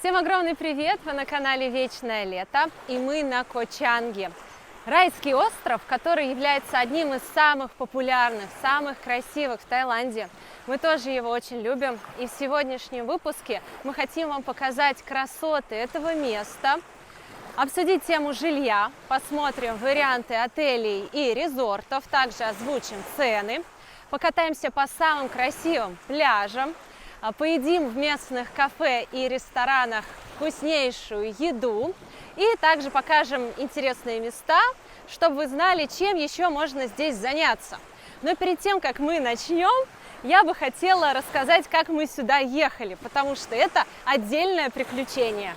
Всем огромный привет! Вы на канале Вечное Лето, и мы на Ко Чанге. Райский остров, который является одним из самых популярных, самых красивых в Таиланде. Мы тоже его очень любим, и в сегодняшнем выпуске мы хотим вам показать красоты этого места, обсудить тему жилья, посмотрим варианты отелей и резортов, также озвучим цены, покатаемся по самым красивым пляжам, поедим в местных кафе и ресторанах вкуснейшую еду и также покажем интересные места, чтобы вы знали, чем еще можно здесь заняться. Но перед тем, как мы начнем, я бы хотела рассказать, как мы сюда ехали, потому что это отдельное приключение.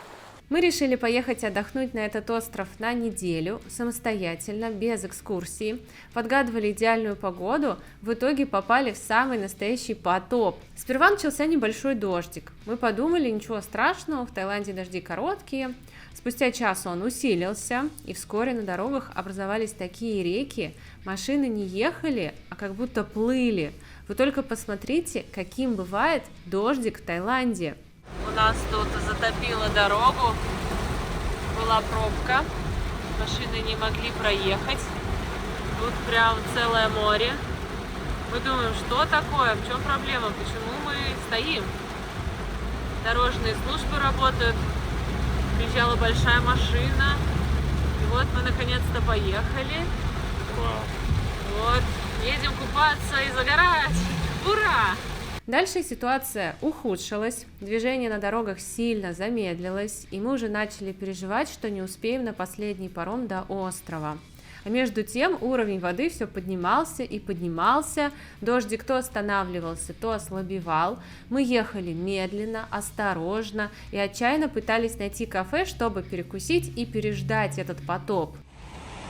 Мы решили поехать отдохнуть на этот остров на неделю, самостоятельно, без экскурсии. Подгадывали идеальную погоду, в итоге попали в самый настоящий потоп. Сперва начался небольшой дождик. Мы подумали, ничего страшного, в Таиланде дожди короткие. Спустя час он усилился, и вскоре на дорогах образовались такие реки. Машины не ехали, а как будто плыли. Вы только посмотрите, каким бывает дождик в Таиланде. У нас тут затопило дорогу, была пробка, машины не могли проехать, тут прям целое море. Мы думаем, что такое, в чем проблема, почему мы стоим? Дорожные службы работают, приезжала большая машина, и вот мы наконец-то поехали. Вот, едем купаться и загорать, ура! Дальше ситуация ухудшилась, движение на дорогах сильно замедлилось, и мы уже начали переживать, что не успеем на последний паром до острова. А между тем уровень воды все поднимался и поднимался, дождик то останавливался, то ослабевал. Мы ехали медленно, осторожно и отчаянно пытались найти кафе, чтобы перекусить и переждать этот потоп.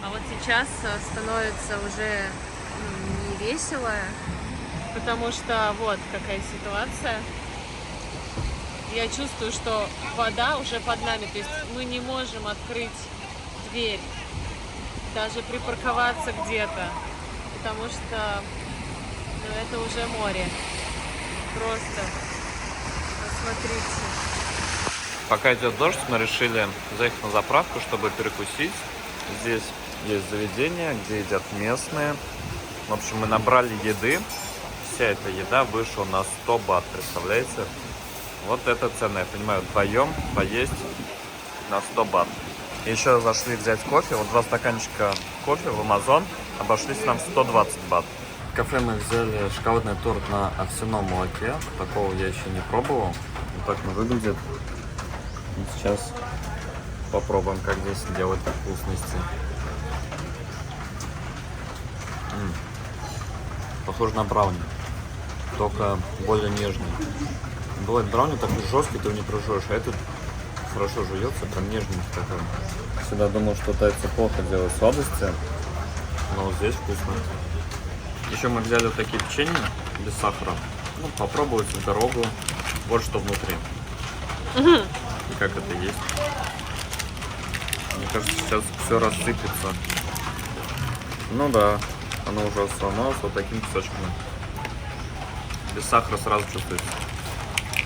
А вот сейчас становится уже не весело. Потому что вот какая ситуация. Я чувствую, что вода уже под нами, то есть мы не можем открыть дверь, даже припарковаться где-то, потому что это уже море. Просто посмотрите. Пока идет дождь, мы решили заехать на заправку, чтобы перекусить. Здесь есть заведение, где едят местные. В общем, мы набрали еды. Вся эта еда вышла на 100 бат, представляете? Вот это цена, я понимаю, вдвоем поесть на 100 бат. Еще зашли взять кофе, вот 2 стаканчика кофе в Amazon обошлись нам 120 бат. В кафе мы взяли шоколадный торт на овсяном молоке, такого я еще не пробовал. Вот так он выглядит. И сейчас попробуем, как здесь делать вкусности. Похоже на брауни, только более нежный. Бывает брауни такой жесткий, ты его не прожуешь, а этот хорошо жуется, прям нежненький такой. Всегда думал, что тайцы плохо делают сладости, но здесь вкусно. Еще мы взяли вот такие печенья без сахара. Ну, попробовать в дорогу, вот что внутри. И как это есть. Мне кажется, сейчас все рассыпется. Ну да. Оно уже сломалось вот такими кусочками. Без сахара сразу чувствуется.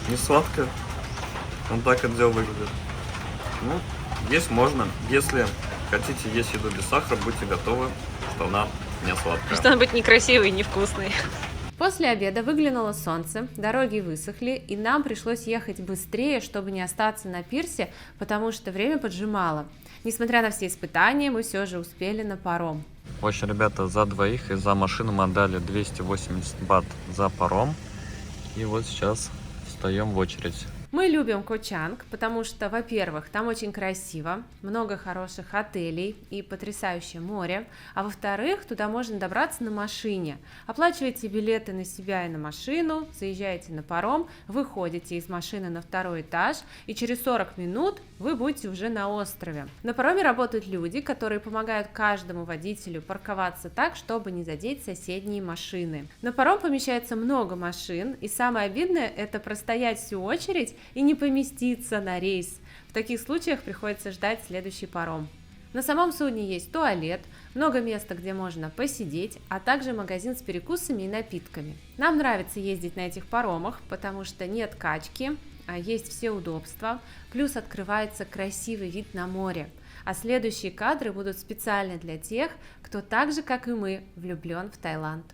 Не сладко. Он так это дело выглядит. Ну, есть можно. Если хотите есть еду без сахара, будьте готовы, что она не сладкая. Что она будет некрасивой и невкусной. После обеда выглянуло солнце, дороги высохли, и нам пришлось ехать быстрее, чтобы не остаться на пирсе, потому что время поджимало. Несмотря на все испытания, мы все же успели на паром. В общем, ребята, за двоих и за машину мы отдали 280 бат за паром. И вот сейчас встаем в очередь. Мы любим Ко Чанг, потому что, во-первых, там очень красиво, много хороших отелей и потрясающее море, а во-вторых, туда можно добраться на машине. Оплачиваете билеты на себя и на машину, заезжаете на паром, выходите из машины на 2-й этаж, и через 40 минут вы будете уже на острове. На пароме работают люди, которые помогают каждому водителю парковаться так, чтобы не задеть соседние машины. На паром помещается много машин, и самое обидное – это простоять всю очередь и не поместиться на рейс. В таких случаях приходится ждать следующий паром. На самом судне есть туалет, много места, где можно посидеть, а также магазин с перекусами и напитками. Нам нравится ездить на этих паромах, потому что нет качки, есть все удобства, плюс открывается красивый вид на море. А следующие кадры будут специально для тех, кто так же, как и мы, влюблен в Таиланд.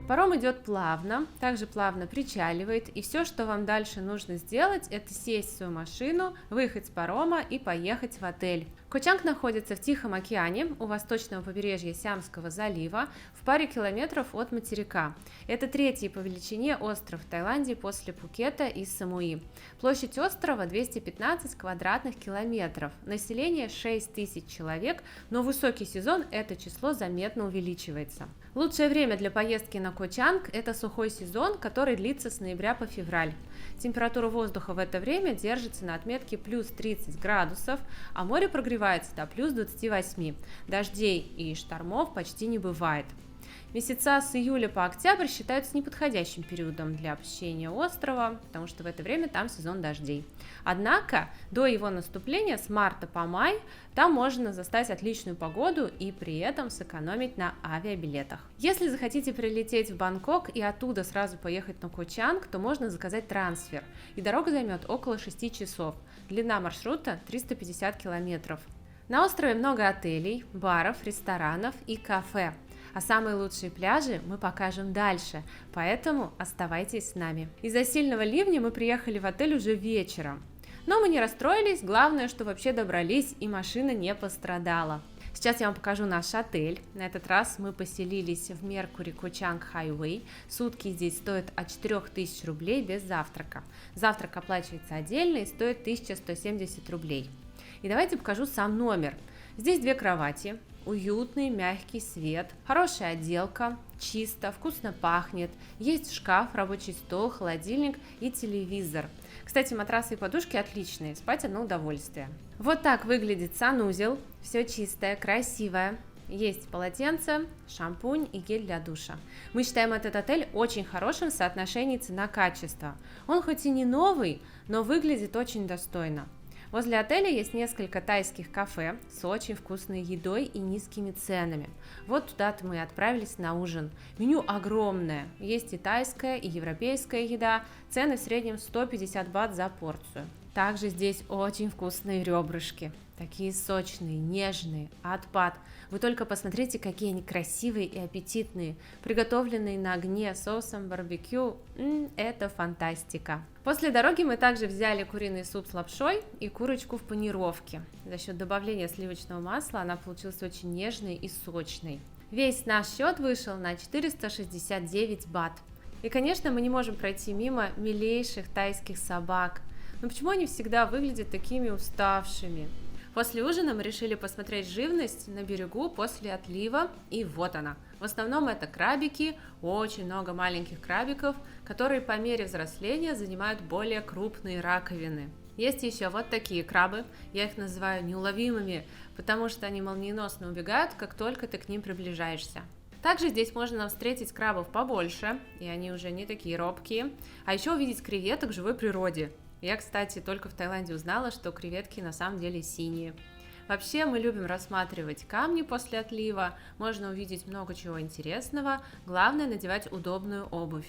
Паром идет плавно, также плавно причаливает, и все, что вам дальше нужно сделать, это сесть в свою машину, выехать с парома и поехать в отель. Ко Чанг находится в Тихом океане у восточного побережья Сиамского залива в паре километров от материка. Это третий по величине остров в Таиланде после Пхукета и Самуи. Площадь острова 215 квадратных километров, население 6 тысяч человек, но в высокий сезон это число заметно увеличивается. Лучшее время для поездки на Ко Чанг – это сухой сезон, который длится с ноября по февраль. Температура воздуха в это время держится на отметке плюс 30 градусов, а море прогревается до плюс 28. Дождей и штормов почти не бывает. Месяца с июля по октябрь считаются неподходящим периодом для посещения острова, потому что в это время там сезон дождей. Однако до его наступления с марта по май там можно застать отличную погоду и при этом сэкономить на авиабилетах. Если захотите прилететь в Бангкок и оттуда сразу поехать на Ко Чанг, то можно заказать трансфер, и дорога займет около 6 часов. Длина маршрута 350 километров. На острове много отелей, баров, ресторанов и кафе. А самые лучшие пляжи мы покажем дальше, поэтому оставайтесь с нами. Из-за сильного ливня мы приехали в отель уже вечером. Но мы не расстроились, главное, что вообще добрались и машина не пострадала. Сейчас я вам покажу наш отель. На этот раз мы поселились в Меркури Ко Чанг Хайвей. Сутки здесь стоят от 4000 рублей без завтрака. Завтрак оплачивается отдельно и стоит 1170 рублей. И давайте покажу сам номер. Здесь 2 кровати. Уютный, мягкий свет, хорошая отделка, чисто, вкусно пахнет, есть шкаф, рабочий стол, холодильник и телевизор. Кстати, матрасы и подушки отличные, спать одно удовольствие. Вот так выглядит санузел, все чистое, красивое. Есть полотенце, шампунь и гель для душа. Мы считаем этот отель очень хорошим в соотношении цена-качество. Он хоть и не новый, но выглядит очень достойно. Возле отеля есть несколько тайских кафе с очень вкусной едой и низкими ценами. Вот туда-то мы и отправились на ужин. Меню огромное, есть и тайская, и европейская еда, цены в среднем 150 бат за порцию. Также здесь очень вкусные ребрышки, такие сочные, нежные, отпад. Вы только посмотрите, какие они красивые и аппетитные, приготовленные на огне соусом барбекю, это фантастика. После дороги мы также взяли куриный суп с лапшой и курочку в панировке. За счет добавления сливочного масла она получилась очень нежной и сочной. Весь наш счет вышел на 469 бат. И, конечно, мы не можем пройти мимо милейших тайских собак. Но почему они всегда выглядят такими уставшими? После ужина мы решили посмотреть живность на берегу после отлива, и вот она. В основном это крабики, очень много маленьких крабиков, которые по мере взросления занимают более крупные раковины. Есть еще вот такие крабы, я их называю неуловимыми, потому что они молниеносно убегают, как только ты к ним приближаешься. Также здесь можно встретить крабов побольше, и они уже не такие робкие, а еще увидеть креветок в живой природе. Я, кстати, только в Таиланде узнала, что креветки на самом деле синие. Вообще мы любим рассматривать камни после отлива, можно увидеть много чего интересного, главное надевать удобную обувь.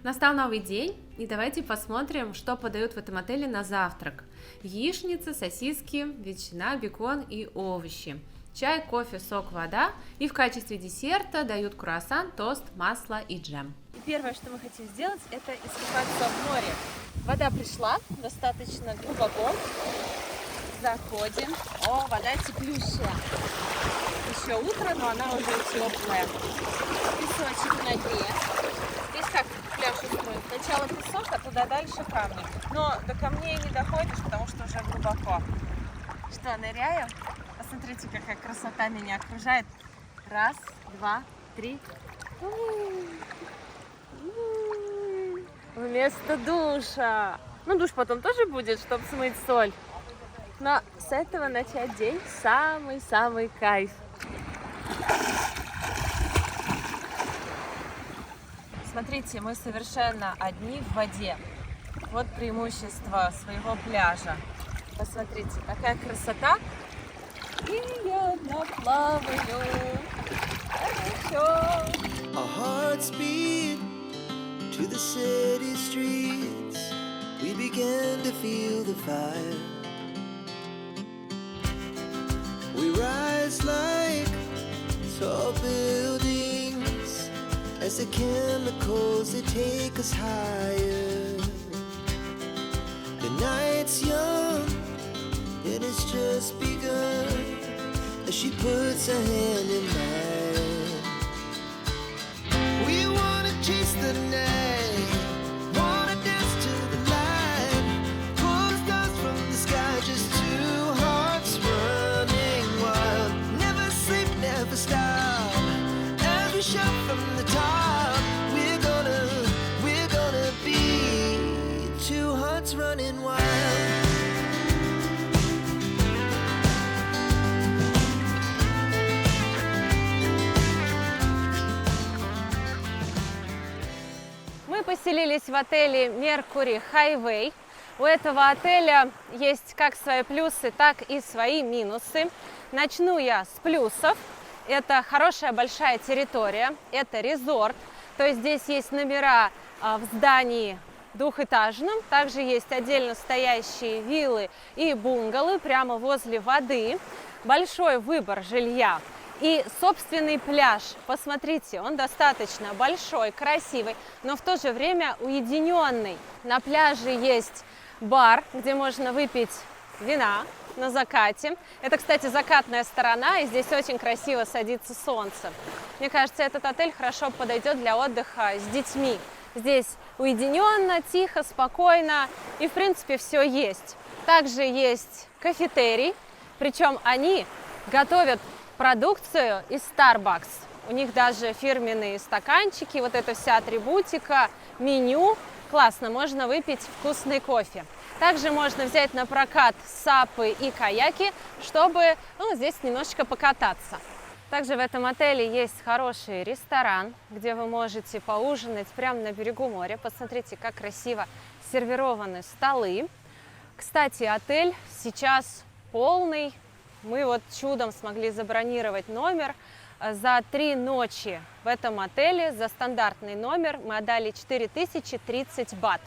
Настал новый день, и давайте посмотрим, что подают в этом отеле на завтрак. Яичница, сосиски, ветчина, бекон и овощи. Чай, кофе, сок, вода, и в качестве десерта дают круассан, тост, масло и джем. И первое, что мы хотим сделать, это искупаться в море. Вода пришла достаточно глубоко. Заходим. О, вода теплющая. еще утро, но она уже теплая. Песочек на дне. Здесь как пляж устроен? Сначала песок, а туда дальше камни. Но до камней не доходишь, потому что уже глубоко. Что, ныряем? Посмотрите, какая красота меня окружает. Раз, два, три. Вместо душа. Ну, душ потом тоже будет, чтобы смыть соль. Но с этого начать день самый-самый кайф. Смотрите, мы совершенно одни в воде. Вот преимущество своего пляжа. Посмотрите, какая красота. И я наплаваю. Хорошо. Our hearts beat to the city streets. We began to feel the fire. We rise like tall buildings as the chemicals they take us higher. The night's young and it's just begun as she puts her hand in mine. We wanna chase the night, wanna dance to the light, pull the stars from the sky, just two hearts running wild. Never sleep, never stop, as we shout from the top. We're gonna be two hearts running wild. Мы поселились в отеле Mercury Highway. У этого отеля есть как свои плюсы, так и свои минусы. Начну я с плюсов. Это хорошая большая территория, это резорт. То есть здесь есть номера в здании двухэтажном. Также есть отдельно стоящие виллы и бунгало прямо возле воды. Большой выбор жилья. И собственный пляж, посмотрите, он достаточно большой, красивый, но в то же время уединенный. На пляже есть бар, где можно выпить вина на закате. Это, кстати, закатная сторона, и здесь очень красиво садится солнце. Мне кажется, этот отель хорошо подойдет для отдыха с детьми. Здесь уединенно, тихо, спокойно, и, в принципе, все есть. Также есть кафетерий, причем они готовят продукцию из Starbucks. У них даже фирменные стаканчики, вот эта вся атрибутика, меню. Классно, можно выпить вкусный кофе. Также можно взять на прокат сапы и каяки, чтобы здесь немножечко покататься. Также в этом отеле есть хороший ресторан, где вы можете поужинать прямо на берегу моря. Посмотрите, как красиво сервированы столы. Кстати, отель сейчас полный. Мы вот чудом смогли забронировать номер за 3 ночи в этом отеле. За стандартный номер мы отдали 4030 бат.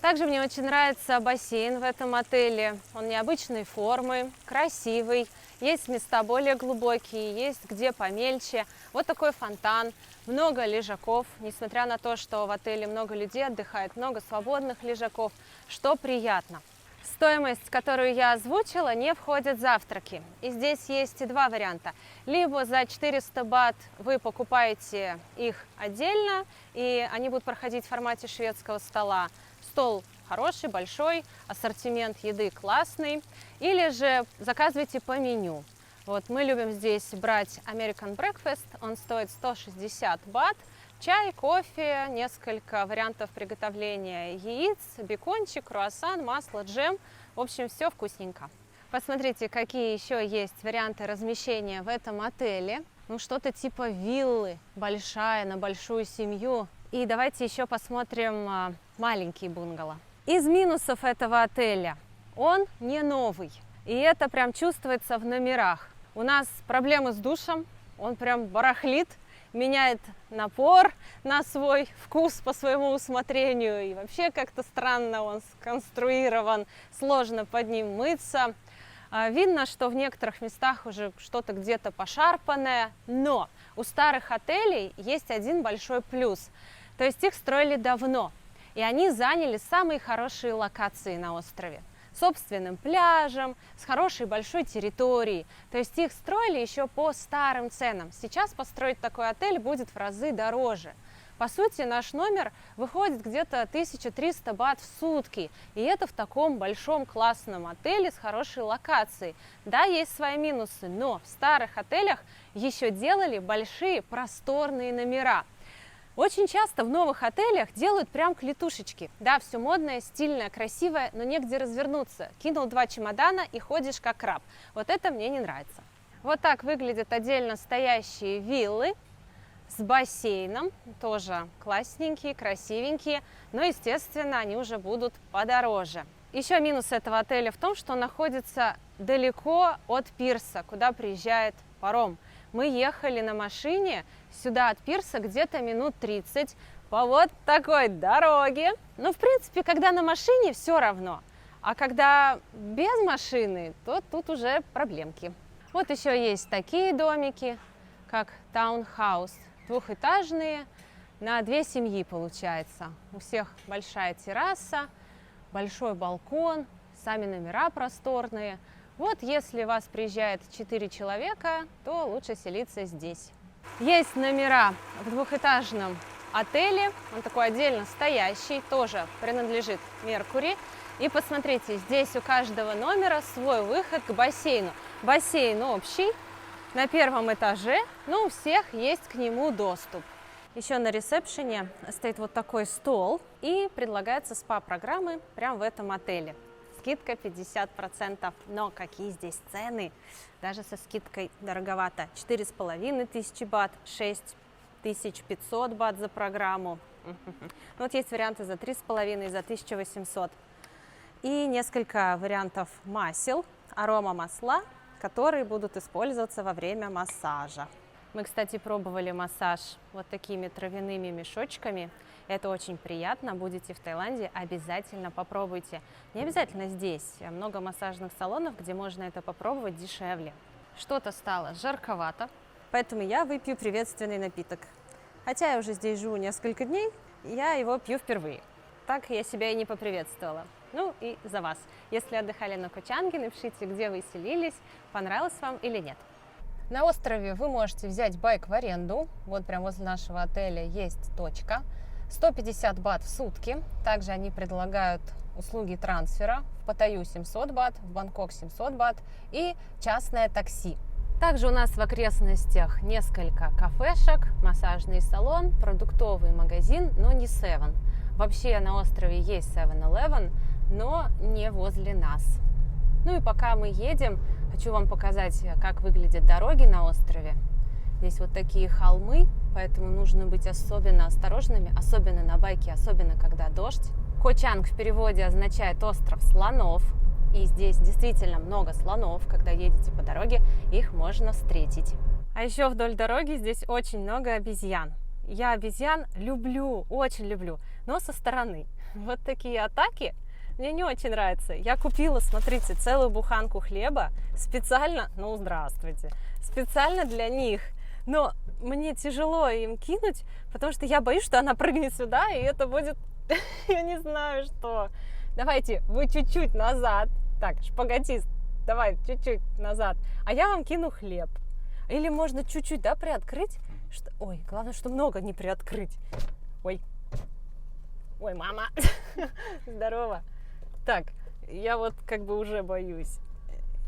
Также мне очень нравится бассейн в этом отеле. Он необычной формы, красивый. Есть места более глубокие, есть где помельче. Вот такой фонтан, много лежаков. Несмотря на то, что в отеле много людей отдыхает, много свободных лежаков, что приятно. В стоимость, которую я озвучила, не входят завтраки. И здесь есть 2 варианта. Либо за 400 бат вы покупаете их отдельно, и они будут проходить в формате шведского стола. Стол хороший, большой, ассортимент еды классный. Или же заказывайте по меню. Вот мы любим здесь брать American Breakfast, он стоит 160 бат. Чай, кофе, несколько вариантов приготовления яиц, бекончик, круассан, масло, джем. В общем, все вкусненько. Посмотрите, какие еще есть варианты размещения в этом отеле. Что-то типа виллы, большая, на большую семью. И давайте еще посмотрим маленькие бунгало. Из минусов этого отеля: он не новый. И это прям чувствуется в номерах. У нас проблемы с душем, он прям барахлит. Меняет напор на свой вкус по своему усмотрению. И вообще как-то странно он сконструирован, сложно под ним мыться. Видно, что в некоторых местах уже что-то где-то пошарпанное. Но у старых отелей есть один большой плюс. То есть их строили давно. И они заняли самые хорошие локации на острове. собственным пляжем, с хорошей большой территорией. То есть их строили еще по старым ценам. Сейчас построить такой отель будет в разы дороже. По сути, наш номер выходит где-то 1300 бат в сутки. И это в таком большом классном отеле с хорошей локацией. Да, есть свои минусы, но в старых отелях еще делали большие просторные номера. Очень часто в новых отелях делают прям клетушечки. Да, все модное, стильное, красивое, но негде развернуться. Кинул 2 чемодана и ходишь как краб. Вот это мне не нравится. Вот так выглядят отдельно стоящие виллы с бассейном. Тоже классненькие, красивенькие, но, естественно, они уже будут подороже. Еще минус этого отеля в том, что он находится далеко от пирса, куда приезжает паром. Мы ехали на машине сюда от пирса где-то минут 30 по вот такой дороге. Ну, в принципе, когда на машине, все равно. А когда без машины, то тут уже проблемки. Вот еще есть такие домики, как таунхаус. Двухэтажные, на 2 семьи получается. У всех большая терраса, большой балкон, сами номера просторные. Вот если вас приезжает 4 человека, то лучше селиться здесь. Есть номера в двухэтажном отеле, он такой отдельно стоящий, тоже принадлежит Меркури. И посмотрите, здесь у каждого номера свой выход к бассейну. Бассейн общий, на 1 этаже, но у всех есть к нему доступ. Еще на ресепшене стоит вот такой стол и предлагаются спа-программы прямо в этом отеле. Скидка 50%, но какие здесь цены, даже со скидкой дороговато. 4500 бат, 6500 бат за программу. Вот есть варианты за 3,5, за 1800. И несколько вариантов масел, аромамасла, которые будут использоваться во время массажа. Мы, кстати, пробовали массаж вот такими травяными мешочками. Это очень приятно. Будете в Таиланде, обязательно попробуйте. Не обязательно здесь. Много массажных салонов, где можно это попробовать дешевле. Что-то стало жарковато, поэтому я выпью приветственный напиток. Хотя я уже здесь живу несколько дней, я его пью впервые. Так я себя и не поприветствовала. Ну и за вас. Если отдыхали на Ко Чанге, напишите, где вы селились, понравилось вам или нет. На острове вы можете взять байк в аренду. Вот прямо возле нашего отеля есть точка. 150 бат в сутки. Также они предлагают услуги трансфера. В Паттайю 700 бат, в Бангкок 700 бат и частное такси. Также у нас в окрестностях несколько кафешек, массажный салон, продуктовый магазин, но не 7. Вообще на острове есть 7-Eleven, но не возле нас. Ну и пока мы едем, хочу вам показать, как выглядят дороги на острове. Здесь вот такие холмы, поэтому нужно быть особенно осторожными, особенно на байке, особенно когда дождь. Ко Чанг в переводе означает остров слонов. И здесь действительно много слонов. Когда едете по дороге, их можно встретить. А еще вдоль дороги здесь очень много обезьян. Я обезьян люблю, очень люблю, но со стороны. Вот такие атаки мне не очень нравятся. Я купила, смотрите, целую буханку хлеба специально, ну здравствуйте, специально для них. Но мне тяжело им кинуть, потому что я боюсь, что она прыгнет сюда, и это будет, я не знаю что. Давайте, вы чуть-чуть назад. Так, шпагатист, давай чуть-чуть назад. А я вам кину хлеб. Или можно чуть-чуть, да, приоткрыть. Ой, главное, что много не приоткрыть. Ой. Ой, мама. Здорово. Так, я вот как бы уже боюсь.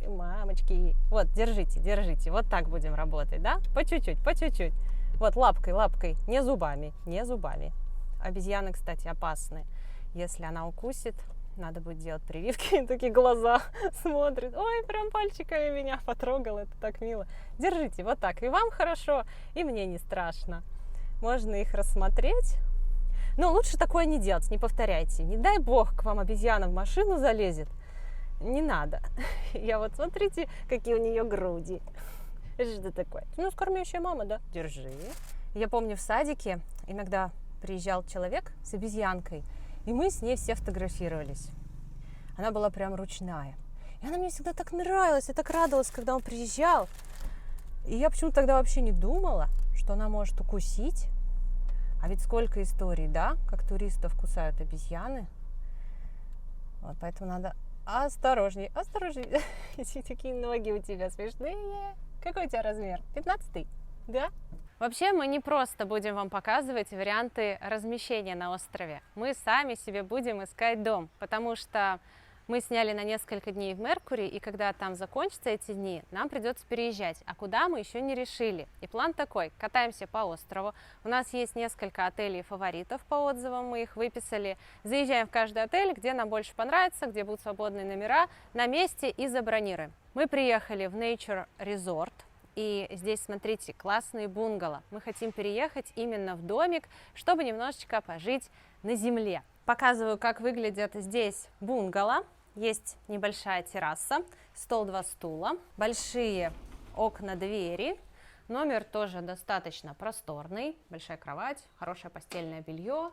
Мамочки. Вот, держите, держите. Вот так будем работать, да? По чуть-чуть, по чуть-чуть. Вот лапкой, лапкой. Не зубами, не зубами. Обезьяны, кстати, опасны. Если она укусит, надо будет делать прививки. Такие глаза смотрят. Ой, прям пальчиками меня потрогал. Это так мило. Держите, вот так. И вам хорошо, и мне не страшно. Можно их рассмотреть. Но лучше такое не делать, не повторяйте. Не дай бог, к вам обезьяна в машину залезет. Не надо. Я вот, смотрите, какие у нее груди. Что такое? Ну, кормящая мама, да? Держи. Я помню, в садике иногда приезжал человек с обезьянкой, и мы с ней все фотографировались. Она была прям ручная. И она мне всегда так нравилась, я так радовалась, когда он приезжал. И я почему-то тогда вообще не думала, что она может укусить. А ведь сколько историй, да, как туристов кусают обезьяны. Вот, поэтому надо Осторожней, осторожней. Такие ноги у тебя смешные. Какой у тебя размер? 15-й? Да? Вообще мы не просто будем вам показывать варианты размещения на острове. Мы сами себе будем искать дом, потому что мы сняли на несколько дней в Меркури, и когда там закончатся эти дни, нам придется переезжать. А куда мы еще не решили. И план такой: катаемся по острову. У нас есть несколько отелей фаворитов по отзывам, мы их выписали. Заезжаем в каждый отель, где нам больше понравится, где будут свободные номера, на месте и забронируем. Мы приехали в Nature Resort. И здесь, смотрите, классные бунгало. Мы хотим переехать именно в домик, чтобы немножечко пожить на земле. Показываю, как выглядят здесь бунгало. Есть небольшая терраса, стол, 2 стула, большие окна-двери. Номер тоже достаточно просторный, большая кровать, хорошее постельное белье.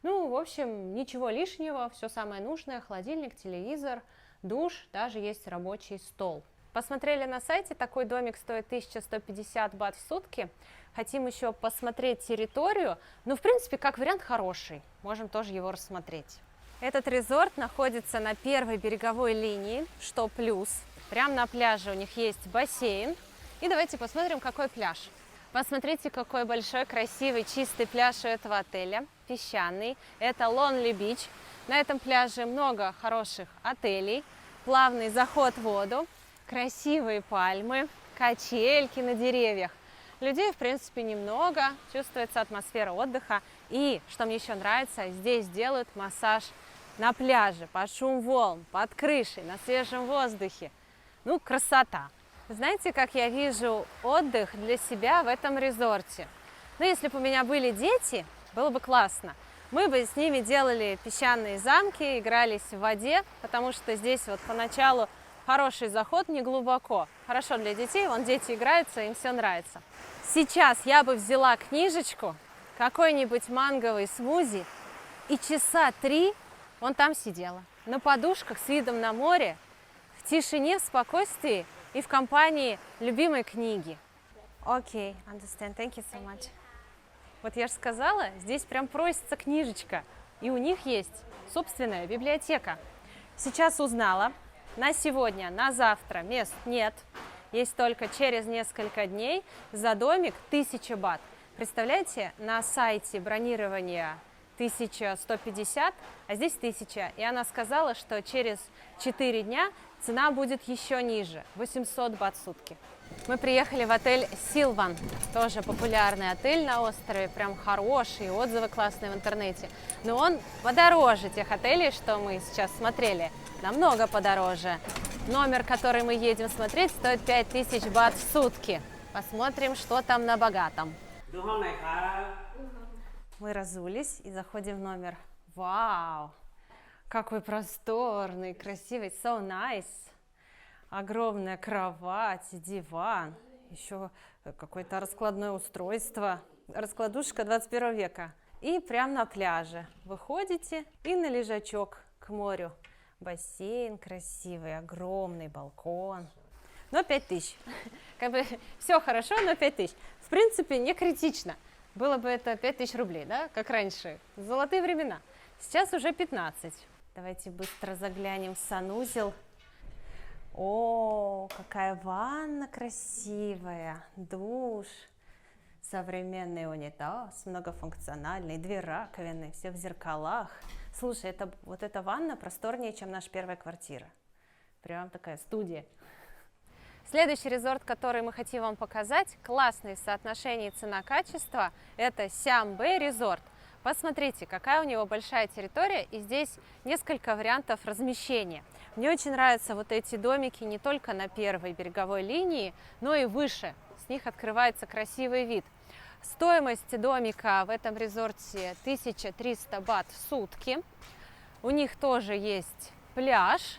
Ну, в общем, ничего лишнего, все самое нужное: холодильник, телевизор, душ, даже есть рабочий стол. Посмотрели на сайте, такой домик стоит 1150 бат в сутки. Хотим еще посмотреть территорию, ну, в принципе, как вариант хороший, можем тоже его рассмотреть. Этот резорт находится на первой береговой линии, что плюс. Прямо на пляже у них есть бассейн. И давайте посмотрим, какой пляж. Посмотрите, какой большой, красивый, чистый пляж у этого отеля, песчаный. Это Lonely Beach. На этом пляже много хороших отелей, плавный заход в воду, красивые пальмы, качельки на деревьях. Людей, в принципе, немного, чувствуется атмосфера отдыха. И, что мне еще нравится, здесь делают массаж на пляже, под шум волн, под крышей, на свежем воздухе. Ну, красота! Знаете, как я вижу отдых для себя в этом резорте? Ну, если бы у меня были дети, было бы классно. Мы бы с ними делали песчаные замки, игрались в воде, потому что здесь вот поначалу хороший заход, не глубоко. Хорошо для детей, вон дети играются, им все нравится. Сейчас я бы взяла книжечку, какой-нибудь манговый смузи, и часа 3 вон там сидела, на подушках с видом на море, в тишине, в спокойствии и в компании любимой книги. Окей, understand, thank you so much. Вот я же сказала, здесь прям просится книжечка, и у них есть собственная библиотека. Сейчас узнала, на сегодня, на завтра мест нет, есть только через несколько дней. За домик 1000 бат. Представляете, на сайте бронирования 1150, а здесь 1000. И она сказала, что через 4 дня цена будет еще ниже, 800 бат в сутки. Мы приехали в отель Силван, тоже популярный отель на острове, прям хороший, отзывы классные в интернете. Но он подороже тех отелей, что мы сейчас смотрели, намного подороже. Номер, который мы едем смотреть, стоит 5000 бат в сутки. Посмотрим, что там на богатом. Мы разулись и заходим в номер. Вау! Какой просторный, красивый, so nice. Огромная кровать, диван, еще какое-то раскладное устройство, раскладушка 21 века. И прямо на пляже выходите и на лежачок к морю. Бассейн красивый, огромный балкон. Но 5000. Как бы все хорошо, но 5000. В принципе, не критично. Было бы это 5000 рублей, да, как раньше, в золотые времена. Сейчас уже 15. Давайте быстро заглянем в санузел. О, какая ванна красивая, душ, современный унитаз, многофункциональный, 2 раковины, все в зеркалах. Слушай, вот эта ванна просторнее, чем наша первая квартира. Прям такая студия. Следующий резорт, который мы хотим вам показать, классное соотношение цена-качество, это Сям-Бэй резорт. Посмотрите, какая у него большая территория, и здесь несколько вариантов размещения. Мне очень нравятся вот эти домики не только на первой береговой линии, но и выше. С них открывается красивый вид. Стоимость домика в этом резорте 1300 бат в сутки. У них тоже есть пляж.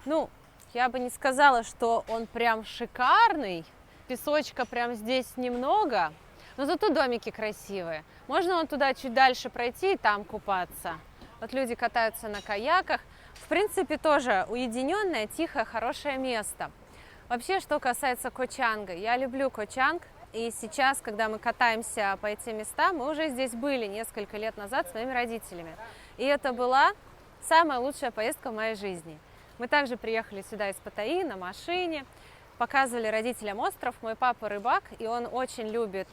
Ну, я бы не сказала, что он прям шикарный. Песочка прям здесь немного, но зато домики красивые. Можно вон туда чуть дальше пройти и там купаться. Вот люди катаются на каяках. В принципе, тоже уединенное, тихое, хорошее место. Вообще, что касается Ко Чанга, я люблю Ко Чанг. И сейчас, когда мы катаемся по этим местам, мы уже здесь были несколько лет назад с моими родителями. И это была самая лучшая поездка в моей жизни. Мы также приехали сюда из Паттайи на машине, показывали родителям остров. Мой папа рыбак, и он очень любит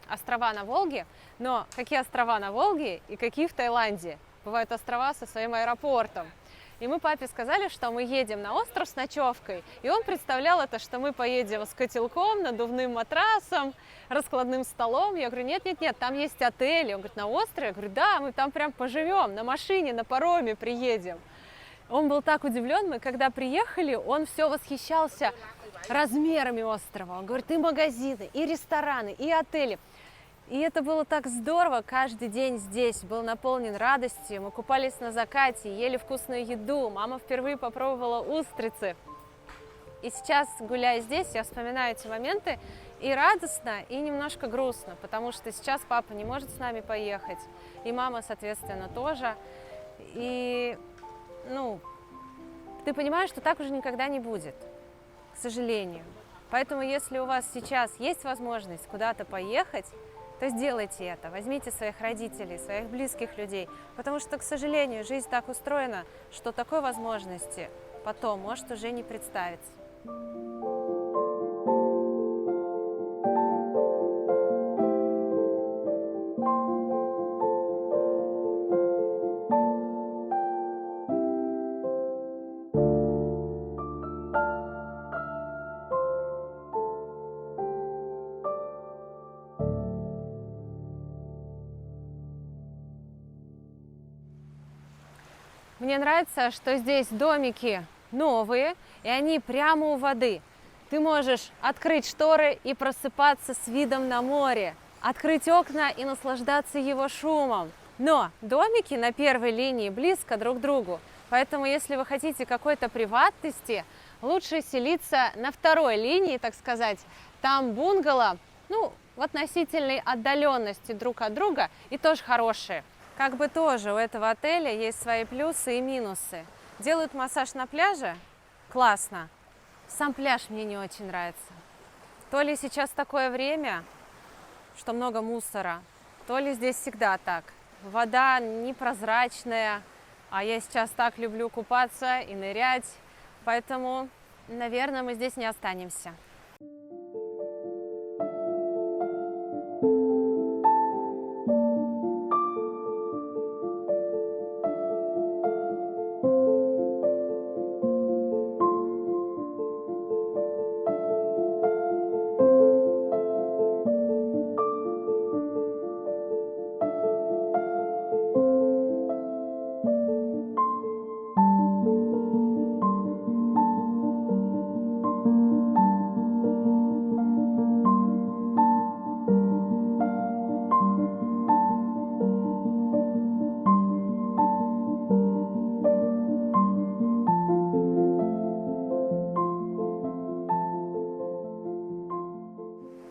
острова на Волге. Но какие острова на Волге и какие в Таиланде? Бывают острова со своим аэропортом. И мы папе сказали, что мы едем на остров с ночевкой. И он представлял это, что мы поедем с котелком, надувным матрасом, раскладным столом. Я говорю, нет, там есть отели. Он говорит, на острове? Я говорю, да, мы там прям поживем, на машине, на пароме приедем. Он был так удивлен, мы когда приехали, он все восхищался размерами острова. Он говорит, и магазины, и рестораны, и отели. И это было так здорово, каждый день здесь был наполнен радостью. Мы купались на закате, ели вкусную еду. Мама впервые попробовала устрицы. И сейчас, гуляя здесь, я вспоминаю эти моменты и радостно, и немножко грустно, потому что сейчас папа не может с нами поехать, и мама, соответственно, тоже. И, ты понимаешь, что так уже никогда не будет, к сожалению. Поэтому, если у вас сейчас есть возможность куда-то поехать, то сделайте это. Возьмите своих родителей, своих близких людей, потому что, к сожалению, жизнь так устроена, что такой возможности потом может уже не представиться. Мне нравится, что здесь домики новые, и они прямо у воды. Ты можешь открыть шторы и просыпаться с видом на море, открыть окна и наслаждаться его шумом. Но домики на первой линии близко друг к другу, поэтому если вы хотите какой-то приватности, лучше селиться на второй линии, так сказать. Там бунгало, в относительной отдаленности друг от друга и тоже хорошие. Как бы тоже у этого отеля есть свои плюсы и минусы. Делают массаж на пляже? Классно. Сам пляж мне не очень нравится. То ли сейчас такое время, что много мусора, то ли здесь всегда так. Вода непрозрачная, а я сейчас так люблю купаться и нырять. Поэтому, наверное, мы здесь не останемся.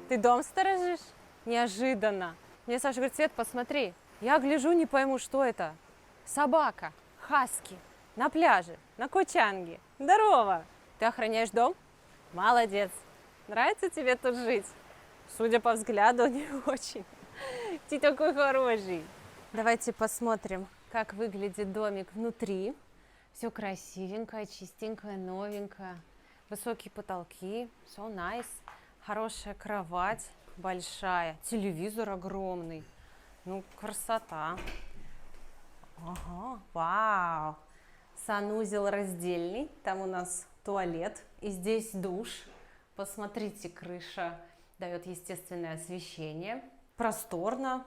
Ты дом сторожишь? Неожиданно. Мне Саша говорит, Свет, посмотри. Я гляжу, не пойму, что это. Собака, хаски, на пляже, на Ко Чанге. Здорово! Ты охраняешь дом? Молодец. Нравится тебе тут жить? Судя по взгляду, не очень. Ты такой хороший. Давайте посмотрим, как выглядит домик внутри. Все красивенькое, чистенькое, новенькое. Высокие потолки, все nice. Хорошая кровать, большая, телевизор огромный. Красота. Ага, вау. Санузел раздельный, там у нас туалет, и здесь душ. Посмотрите, крыша дает естественное освещение. Просторно,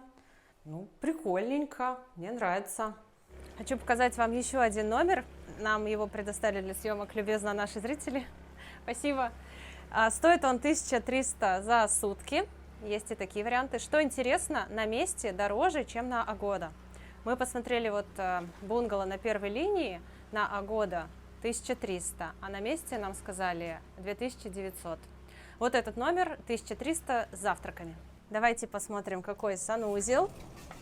прикольненько, мне нравится. Хочу показать вам еще один номер. Нам его предоставили для съемок любезно наши зрители. Спасибо. Стоит он 1300 за сутки. Есть и такие варианты. Что интересно, на месте дороже, чем на Агода. Мы посмотрели бунгало на первой линии на Агода 1300, а на месте нам сказали 2900. Вот этот номер 1300 с завтраками. Давайте посмотрим, какой санузел.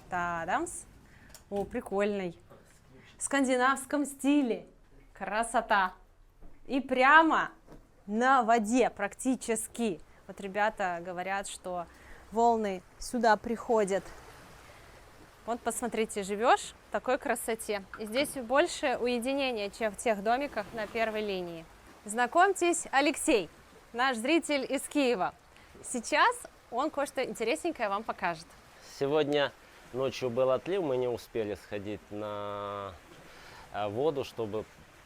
Та-дамс. О, прикольный. В скандинавском стиле. Красота. И прямо на воде практически. Вот ребята говорят, что волны сюда приходят Вот посмотрите, живешь в такой красоте. И здесь больше уединения, чем в тех домиках на первой линии. Знакомьтесь, Алексей, наш зритель из Киева. Сейчас он кое-что интересненькое вам покажет. Сегодня ночью был отлив, мы не успели сходить на воду, чтобы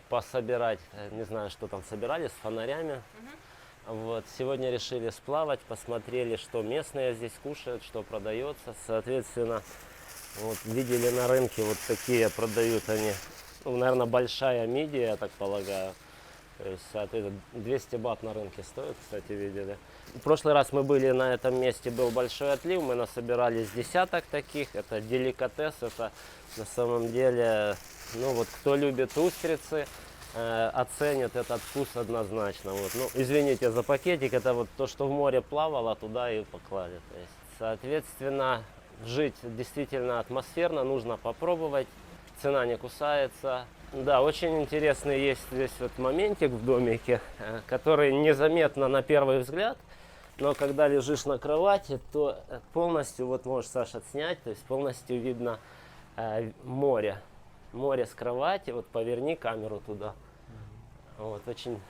пособирать, не знаю, что там собирали, с фонарями. Вот. Сегодня решили сплавать, посмотрели, что местные здесь кушают, что продается. Соответственно, вот видели на рынке вот такие продают они, ну, наверное, большая мидия, я так полагаю. То есть, соответственно, 200 бат на рынке стоит, кстати, видели. В прошлый раз мы были на этом месте, был большой отлив, мы насобирали с десяток таких. Это деликатес, это на самом деле, ну вот кто любит устрицы, оценит этот вкус однозначно. Вот. Ну, извините за пакетик, это вот то, что в море плавало, туда и поклали. То есть, соответственно, жить действительно атмосферно, нужно попробовать, цена не кусается. Да, очень интересный есть здесь вот моментик в домике, который незаметно на первый взгляд, но когда лежишь на кровати, то полностью, вот можешь, Саша, снять, то есть полностью видно море. Море с кровати, вот поверни камеру туда. Вот, очень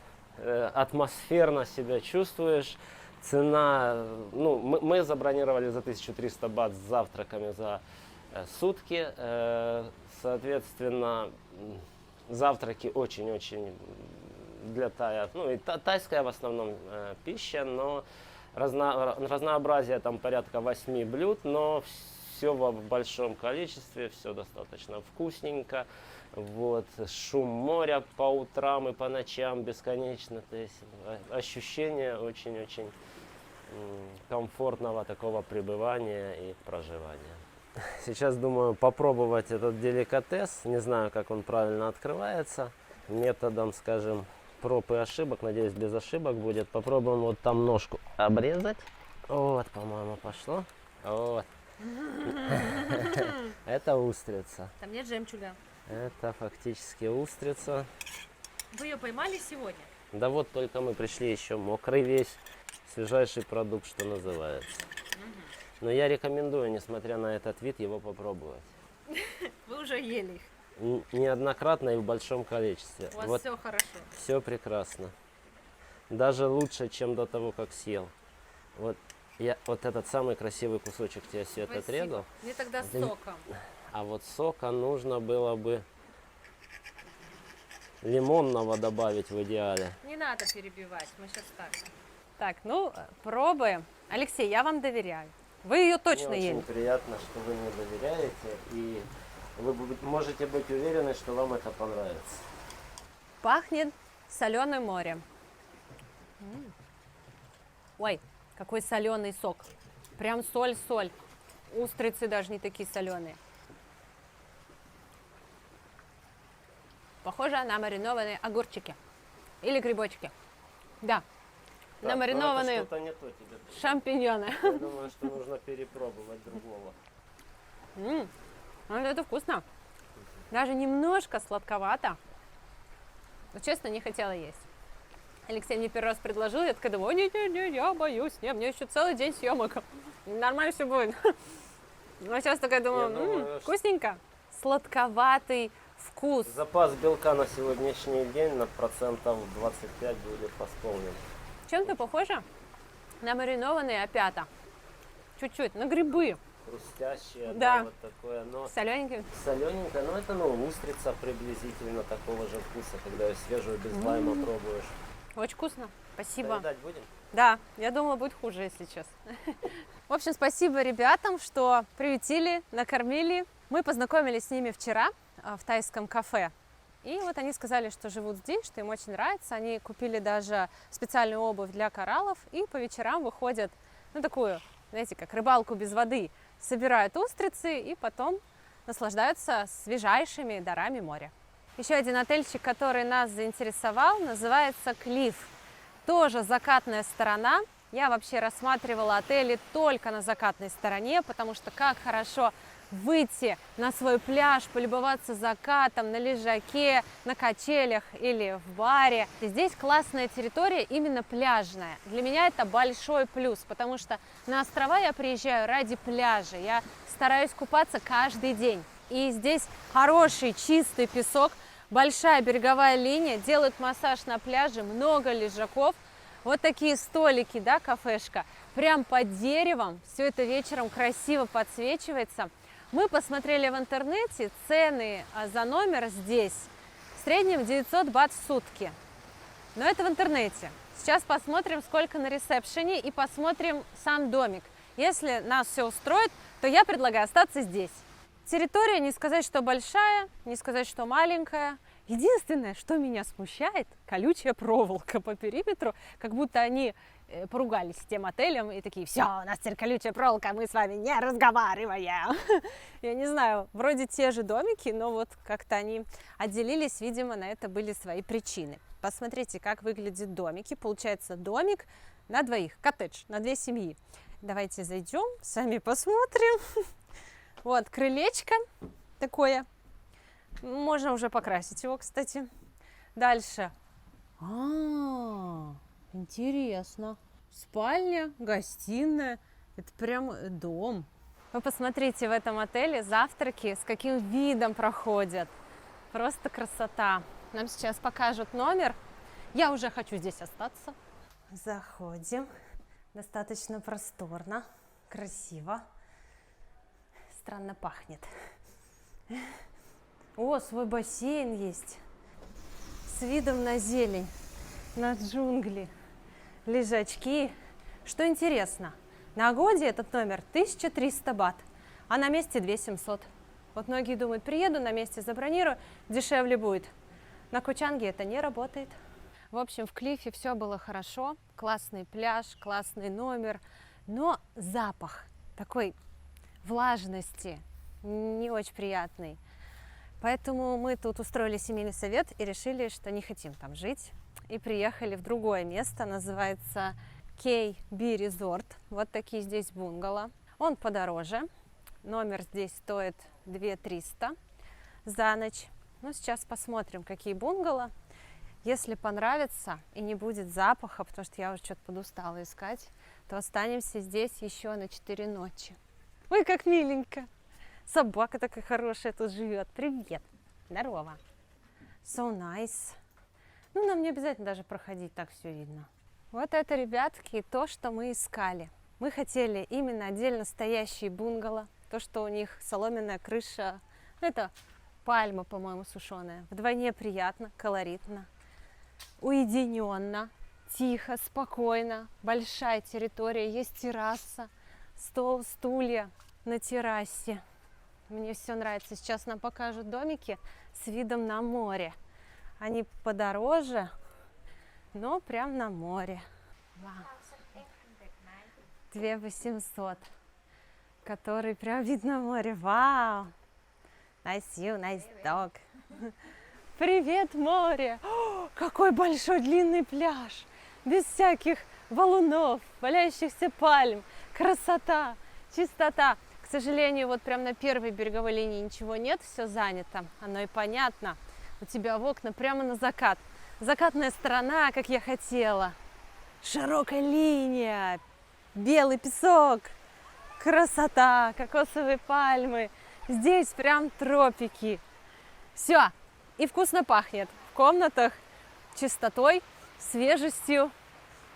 атмосферно себя чувствуешь. Цена, ну, мы забронировали за 1300 бат с завтраками за сутки. Соответственно, завтраки очень-очень для тая, ну и тайская в основном пища, но разнообразие там порядка 8 блюд, но все в большом количестве, все достаточно вкусненько. Вот, шум моря по утрам и по ночам бесконечно, то есть ощущение очень-очень комфортного такого пребывания и проживания. Сейчас думаю попробовать этот деликатес, не знаю, как он правильно открывается, методом, скажем, проб и ошибок, надеюсь, без ошибок будет. Попробуем вот там ножку обрезать, вот, по-моему, пошло, вот. Это устрица. Там нет жемчуга. Это фактически устрица. Вы ее поймали сегодня? Да вот только мы пришли, еще мокрый весь, свежайший продукт, что называется. Но я рекомендую, несмотря на этот вид, его попробовать. Вы уже ели их. Неоднократно и в большом количестве. У вас Вот все хорошо. все прекрасно. Даже лучше, чем до того, как съел. Вот я вот этот самый красивый кусочек тебе, Свет, отрезал. Мне тогда Да не- соком. А вот сока нужно было бы лимонного добавить в идеале. Не надо перебивать, мы сейчас так. Так, ну, пробуем. Алексей, я вам доверяю. Вы ее точно Мне ели. очень приятно, что вы мне доверяете, и вы можете быть уверены, что вам это понравится. Пахнет соленым морем. Ой, какой соленый сок. Прям соль-соль. Устрицы даже не такие соленые. Похоже на маринованные огурчики. Или грибочки. Да, на Так, но это маринованные что-то не то тебе. шампиньоны. Я думаю, что нужно перепробовать другого. Ну, это вкусно. Даже немножко сладковато. Но, честно, не хотела есть. Алексей мне первый раз предложил, я такая думаю, не, я боюсь, не, мне еще целый день съемок. Нормально все будет. Но сейчас такая думаю, думаю, что- вкусненько. Сладковатый вкус. Запас белка на сегодняшний день на процентов 25 будет восполнен. Чем-то похоже на маринованные опята. Чуть-чуть, на грибы. Хрустящее, Да. да, вот такое, но Солененькие. солененькое, но это, ну, устрица приблизительно такого же вкуса, когда ее свежую без лайма пробуешь. Очень вкусно. Спасибо. Доедать будем? Да, я думала, будет хуже, если честно. В общем, спасибо ребятам, что приютили, накормили. Мы познакомились с ними вчера в тайском кафе. И вот они сказали, что живут здесь, что им очень нравится. Они купили даже специальную обувь для кораллов и по вечерам выходят, ну, такую, знаете, как рыбалку без воды. Собирают устрицы и потом наслаждаются свежайшими дарами моря. Еще один отельчик, который нас заинтересовал, называется Клифф. Тоже закатная сторона. Я вообще рассматривала отели только на закатной стороне, потому что как хорошо выйти на свой пляж, полюбоваться закатом на лежаке, на качелях или в баре. И здесь классная территория, именно пляжная. Для меня это большой плюс, потому что на острова я приезжаю ради пляжа. Я стараюсь купаться каждый день. И здесь хороший чистый песок, большая береговая линия, делают массаж на пляже, много лежаков. Вот такие столики, да, кафешка, прям под деревом, все это вечером красиво подсвечивается. Мы посмотрели в интернете, цены за номер здесь в среднем 900 бат в сутки. Но это в интернете. Сейчас посмотрим, сколько на ресепшене, и посмотрим сам домик. Если нас все устроит, то я предлагаю остаться здесь. Территория, не сказать, что большая, не сказать, что маленькая. Единственное, что меня смущает, колючая проволока по периметру, как будто они поругались с тем отелем и такие: все, у нас теперь колючая проволока, мы с вами не разговариваем. Я не знаю, вроде те же домики, но вот как-то они отделились, видимо, на это были свои причины. Посмотрите, как выглядят домики. Получается домик на двоих, коттедж на 2 семьи. Давайте зайдем, сами посмотрим. Вот крылечко такое. Можно уже покрасить его, кстати. Дальше. Интересно. Спальня, гостиная. Это прям дом. Вы посмотрите, в этом отеле завтраки с каким видом проходят. Просто красота. Нам сейчас покажут номер. Я уже хочу здесь остаться. Заходим. Достаточно просторно, красиво. Странно пахнет. О, свой бассейн есть. С видом на зелень, на джунгли, лежачки. Что интересно, на Агоде этот номер 1300 бат, а на месте 2700. Вот многие думают, приеду, на месте забронирую, дешевле будет. На Коh Chang это не работает. В общем, в Клиффе все было хорошо. Классный пляж, классный номер. Но запах такой влажности не очень приятный. Поэтому мы тут устроили семейный совет и решили, что не хотим там жить. И приехали в другое место, называется KB Resort. Вот такие здесь бунгало. Он подороже. Номер здесь стоит 2300 за ночь. Ну, сейчас посмотрим, какие бунгало. Если понравится и не будет запаха, потому что я уже что-то подустала искать, то останемся здесь еще на 4 ночи. Ой, как миленько! Собака такая хорошая тут живет. Привет! Здорово! So nice! Ну, нам не обязательно даже проходить, так все видно. Вот это, ребятки, то, что мы искали. Мы хотели именно отдельно стоящие бунгало. То, что у них соломенная крыша. Это пальма, по-моему, сушеная. Вдвойне приятно, колоритно, уединенно, тихо, спокойно. Большая территория, есть терраса, стол, стулья на террасе. Мне все нравится. Сейчас нам покажут домики с видом на море. Они подороже, но прям на море. 2800, который прям вид на море. Вау! Nice you, nice dog. Привет, море! О, какой большой длинный пляж! Без всяких валунов, валяющихся пальм. Красота, чистота. К сожалению, вот прям на первой береговой линии ничего нет, все занято. Оно и понятно. У тебя в окна прямо на закат. Закатная сторона, как я хотела. Широкая линия, белый песок, красота, кокосовые пальмы. Здесь прям тропики. Все, и вкусно пахнет. В комнатах чистотой, свежестью.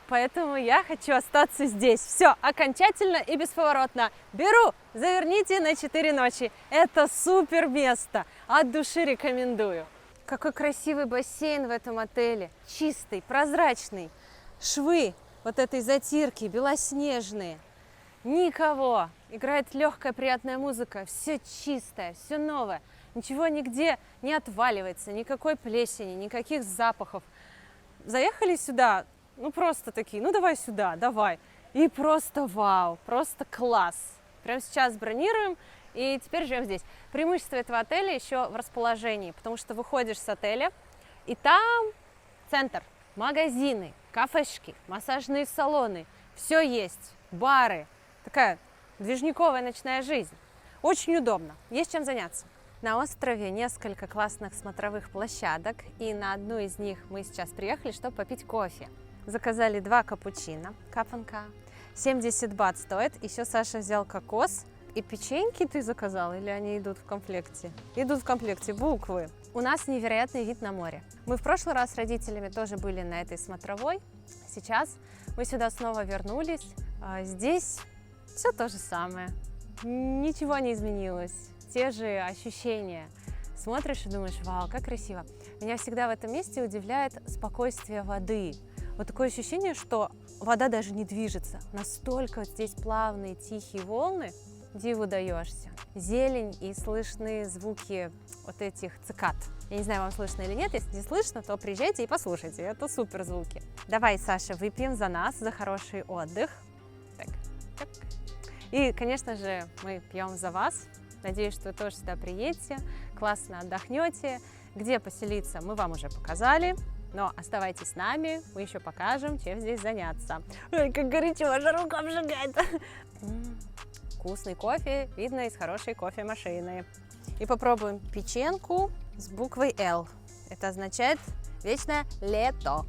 Поэтому я хочу остаться здесь. Все, окончательно и бесповоротно. Беру, заверните на 4 ночи. Это супер место. От души рекомендую. Какой красивый бассейн в этом отеле. Чистый, прозрачный. Швы вот этой затирки белоснежные. Никого. Играет легкая, приятная музыка. Все чистое, все новое. Ничего нигде не отваливается, никакой плесени, никаких запахов. Заехали сюда, ну просто такие, ну давай сюда, давай. И просто вау, просто класс. Прямо сейчас бронируем и теперь живем здесь. Преимущество этого отеля еще в расположении, потому что выходишь с отеля, и там центр, магазины, кафешки, массажные салоны. Все есть, бары. Такая движниковая ночная жизнь. Очень удобно, есть чем заняться. На острове несколько классных смотровых площадок, и на одну из них мы сейчас приехали, чтобы попить кофе. Заказали 2 капучино, капанка, 70 бат стоит, еще Саша взял кокос. И печеньки ты заказал, или они идут в комплекте? Идут в комплекте, буквы. У нас невероятный вид на море. Мы в прошлый раз с родителями тоже были на этой смотровой. Сейчас мы сюда снова вернулись. Здесь все то же самое. Ничего не изменилось. Те же ощущения. Смотришь и думаешь, вау, как красиво. Меня всегда в этом месте удивляет спокойствие воды. Вот такое ощущение, что вода даже не движется. Настолько здесь плавные, тихие волны. Диву даешься. Зелень и слышны звуки вот этих цикад. Я не знаю, вам слышно или нет. Если не слышно, то приезжайте и послушайте. Это супер звуки. Давай, Саша, выпьем за нас, за хороший отдых. Так, так. И, конечно же, мы пьем за вас. Надеюсь, что вы тоже сюда приедете, классно отдохнете. Где поселиться, мы вам уже показали. Но оставайтесь с нами, мы еще покажем, чем здесь заняться. Ой, как горячо, аж рука обжигает. Вкусный кофе, видно, из хорошей кофемашины. И попробуем печенку с буквой L. Это означает вечное лето.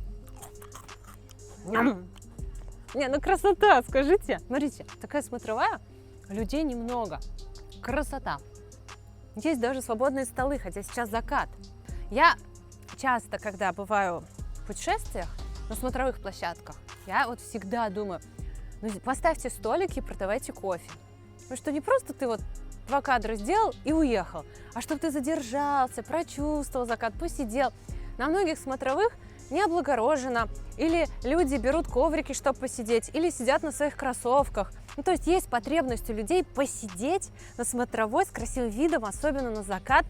Не, ну красота, скажите. Смотрите, такая смотровая, людей немного. Красота. Есть даже свободные столы, хотя сейчас закат. Я часто, когда бываю в путешествиях на смотровых площадках, я вот всегда думаю, ну, поставьте столики и продавайте кофе. Потому что не просто ты вот 2 кадра сделал и уехал, а чтобы ты задержался, прочувствовал закат, посидел. На многих смотровых не облагорожено, или люди берут коврики, чтобы посидеть, или сидят на своих кроссовках. Ну, то есть есть потребность у людей посидеть на смотровой с красивым видом, особенно на закат.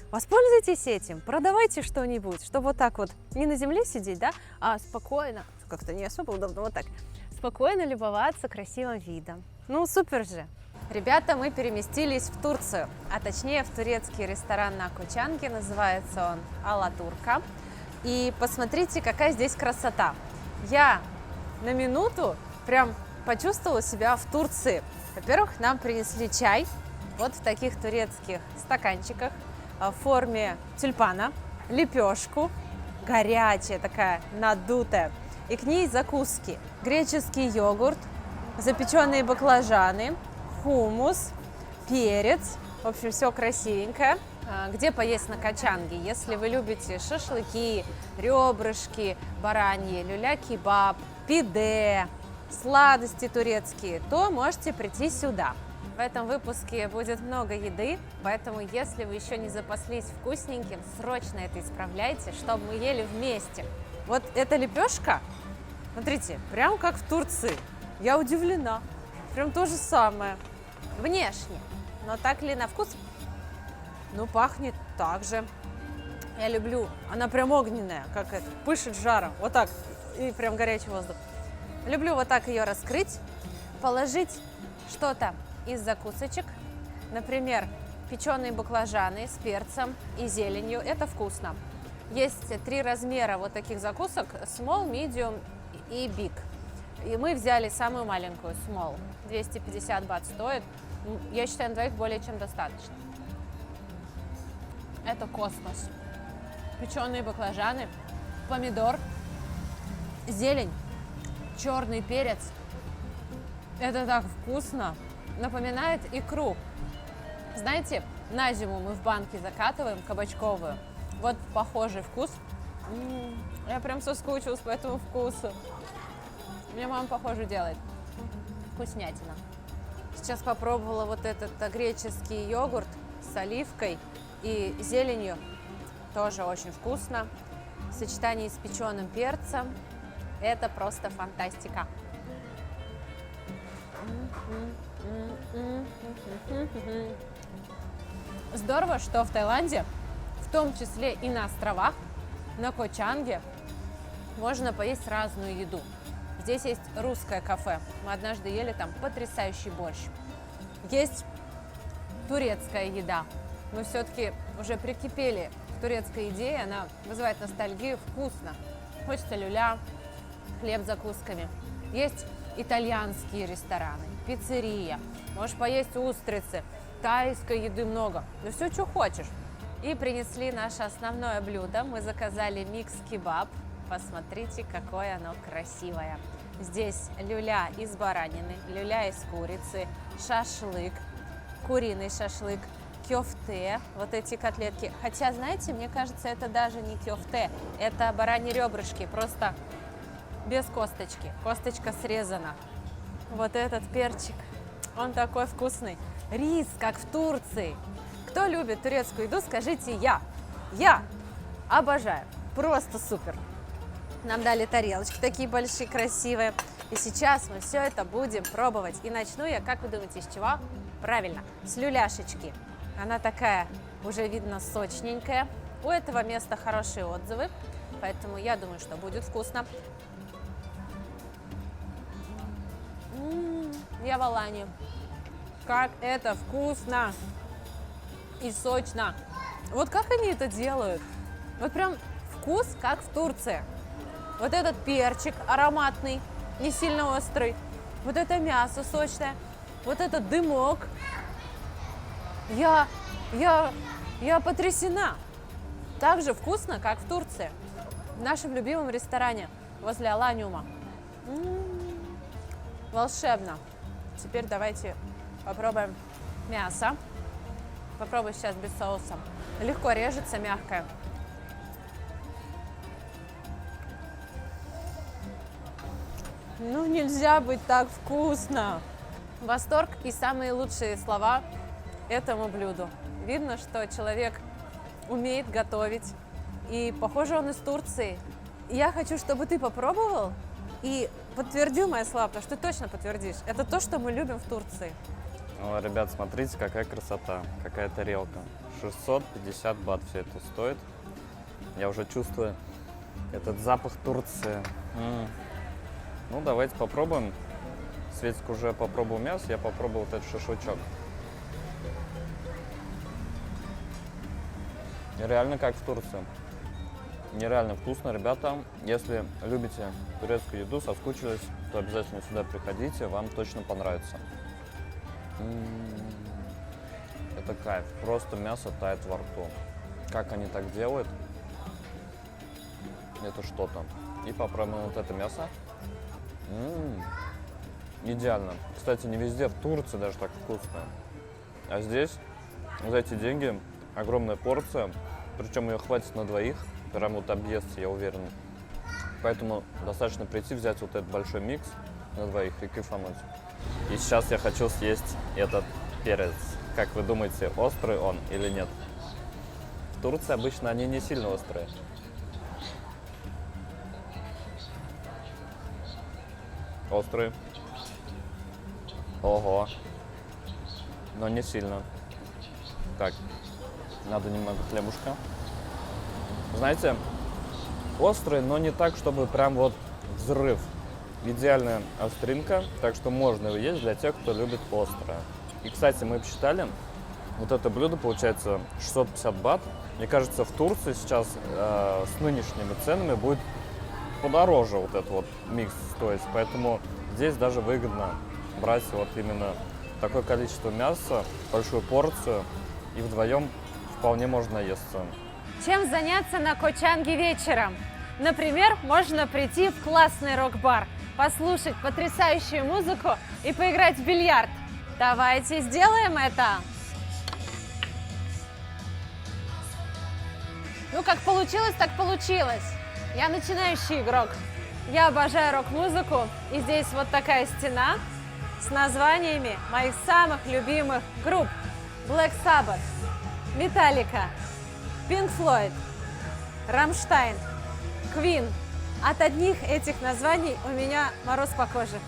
Воспользуйтесь этим, продавайте что-нибудь, чтобы вот так вот не на земле сидеть, да, а спокойно, как-то не особо удобно, вот так, спокойно любоваться красивым видом. Ну, супер же! Ребята, мы переместились в Турцию, а точнее в турецкий ресторан на Кочанге, называется он Алатурка. И посмотрите, какая здесь красота. Я на минуту прям почувствовала себя в Турции. Во-первых, нам принесли чай вот в таких турецких стаканчиках в форме тюльпана, лепешку, горячая такая, надутая, и к ней закуски. Греческий йогурт, запеченные баклажаны, хумус, перец, в общем, все красивенькое. Где поесть на Кочанге? Если вы любите шашлыки, ребрышки бараньи, люля-кебаб, пиде, сладости турецкие, то можете прийти сюда. В этом выпуске будет много еды, поэтому если вы еще не запаслись вкусненьким, срочно это исправляйте, чтобы мы ели вместе. Вот эта лепешка, смотрите, прям как в Турции. Я удивлена. Прям то же самое. Внешне. Но так ли на вкус? Ну, пахнет так же. Я люблю. Она прям огненная, как это, пышет жаром. Вот так. И прям горячий воздух. Люблю вот так ее раскрыть, положить что-то из закусочек. Например, печеные баклажаны с перцем и зеленью. Это вкусно. Есть 3 размера вот таких закусок. Small, medium и big. И мы взяли самую маленькую, small. 250 бат стоит. Я считаю, на двоих более чем достаточно. Это космос. Печеные баклажаны, помидор, зелень, черный перец. Это так вкусно. Напоминает икру. Знаете, на зиму мы в банке закатываем кабачковую. Вот похожий вкус. Я прям соскучилась по этому вкусу. Мне мама похоже делает. Вкуснятина. Сейчас попробовала вот этот греческий йогурт с оливкой и зеленью. Тоже очень вкусно. В сочетании с печеным перцем. Это просто фантастика. Здорово, что в Таиланде, в том числе и на островах, на Кочанге, можно поесть разную еду. Здесь есть русское кафе. Мы однажды ели там потрясающий борщ. Есть турецкая еда. Мы все-таки уже прикипели к турецкой еде, она вызывает ностальгию, вкусно. Хочется люля, хлеб с закусками. Есть итальянские рестораны, пиццерия. Можешь поесть устрицы. тайской еды много. Ну все, что хочешь. И принесли наше основное блюдо. Мы заказали микс-кебаб. Посмотрите, какое оно красивое. Здесь люля из баранины, люля из курицы, шашлык, куриный шашлык, кёфте, вот эти котлетки. Хотя, знаете, мне кажется, это даже не кёфте, это бараньи ребрышки, просто без косточки. Косточка срезана. Вот этот перчик, он такой вкусный. Рис, как в Турции. Кто любит турецкую еду, скажите я. Я обожаю. Просто супер. Нам дали тарелочки такие большие, красивые. И сейчас мы все это будем пробовать. И начну я, как вы думаете, с чего? Правильно, с люляшечки. Она такая, уже видно, сочненькая. У этого места хорошие отзывы, поэтому я думаю, что будет вкусно. Я в Алании. Как это вкусно и сочно. Вот как они это делают? Вот прям вкус, как в Турции. Вот этот перчик ароматный, не сильно острый. Вот это мясо сочное. Вот этот дымок. Я потрясена. Так же вкусно, как в Турции. В нашем любимом ресторане возле Аланиума. Волшебно. Теперь давайте попробуем мясо. Попробую сейчас без соуса. Легко режется, мягкое. Ну, нельзя быть так вкусно. Восторг и самые лучшие слова этому блюду. Видно, что человек умеет готовить. И, похоже, он из Турции. И я хочу, чтобы ты попробовал и подтвердил мои слова, потому что ты точно подтвердишь. Это то, что мы любим в Турции. Ну, ребят, смотрите, какая красота, какая тарелка. 650 бат все это стоит. Я уже чувствую этот запах Турции. Ну, давайте попробуем. Светик уже попробовал мясо, я попробовал вот этот шашлычок. Реально как в Турции. Нереально вкусно, ребята. Если любите турецкую еду, соскучились, то обязательно сюда приходите, вам точно понравится. Это кайф, просто мясо тает во рту. Как они так делают, это что-то. И попробуем вот это мясо. Идеально. Кстати, не везде в Турции даже так вкусно. А здесь за эти деньги огромная порция, причем ее хватит на двоих. Прям вот объестся, я уверен. Поэтому достаточно прийти, взять вот этот большой микс на двоих и кайфануть. И сейчас я хочу съесть этот перец. Как вы думаете, острый он или нет? В Турции обычно они не сильно острые. Острый. Ого. Но не сильно. Так, надо немного хлебушка. Знаете, острый, но не так, чтобы прям вот взрыв. Идеальная остринка, так что можно его есть для тех, кто любит острое. И, кстати, мы посчитали, вот это блюдо получается 650 бат. Мне кажется, в Турции сейчас с нынешними ценами будет подороже вот этот вот микс стоить. Поэтому здесь даже выгодно брать вот именно такое количество мяса, большую порцию, и вдвоем вполне можно наесться. Чем заняться на Кочанге вечером? Например, можно прийти в классный рок-бар, послушать потрясающую музыку и поиграть в бильярд. Давайте сделаем это! Ну, как получилось, так получилось. Я начинающий игрок. Я обожаю рок-музыку. И здесь вот такая стена с названиями моих самых любимых групп. Black Sabbath, Metallica, Pink Floyd, Rammstein, Queen. От одних этих названий у меня мороз по коже.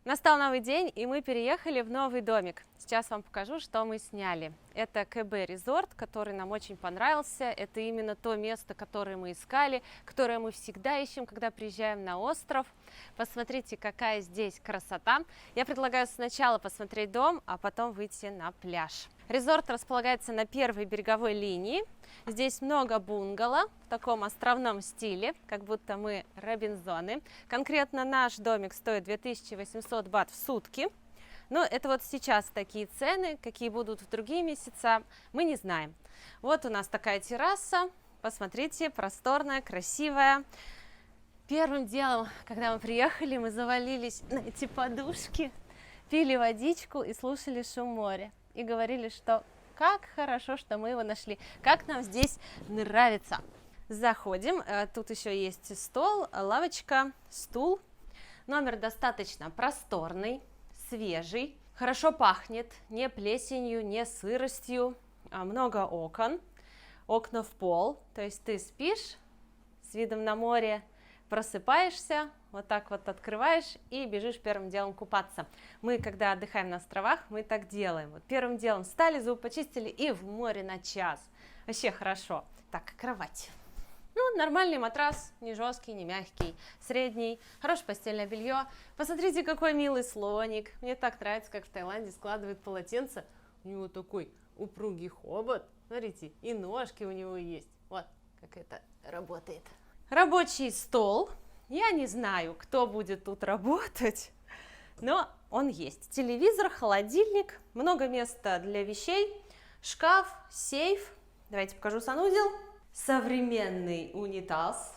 Настал новый день, и мы переехали в новый домик. сейчас вам покажу, что мы сняли. Это КБ Резорт, который нам очень понравился. Это именно то место, которое мы искали, которое мы всегда ищем, когда приезжаем на остров. Посмотрите, какая здесь красота. Я предлагаю сначала посмотреть дом, а потом выйти на пляж. Резорт располагается на первой береговой линии. Здесь много бунгало в таком островном стиле, как будто мы Робинзоны. Конкретно наш домик стоит 2800 бат в сутки. Но это вот сейчас такие цены, какие будут в другие месяца, мы не знаем. Вот у нас такая терраса, посмотрите, просторная, красивая. Первым делом, когда мы приехали, мы завалились на эти подушки, пили водичку и слушали шум моря. И говорили, что как хорошо, что мы его нашли, как нам здесь нравится. Заходим, тут еще есть стол, лавочка, стул. Номер достаточно просторный, свежий, хорошо пахнет, не плесенью, не сыростью, много окон, окна в пол, то есть ты спишь с видом на море, просыпаешься, вот так вот открываешь и бежишь первым делом купаться. Мы, когда отдыхаем на островах, мы так делаем. Вот первым делом встали, зубы почистили и в море на час. Вообще хорошо. Так, кровать. Ну, нормальный матрас, не жесткий, не мягкий, средний, хорошее постельное белье. Посмотрите, какой милый слоник. Мне так нравится, как в Таиланде складывают полотенце. У него такой упругий хобот. Смотрите, и ножки у него есть. Вот, как это работает. Рабочий стол. Я не знаю, кто будет тут работать, но он есть. Телевизор, холодильник, много места для вещей, шкаф, сейф. Давайте покажу санузел. Современный унитаз,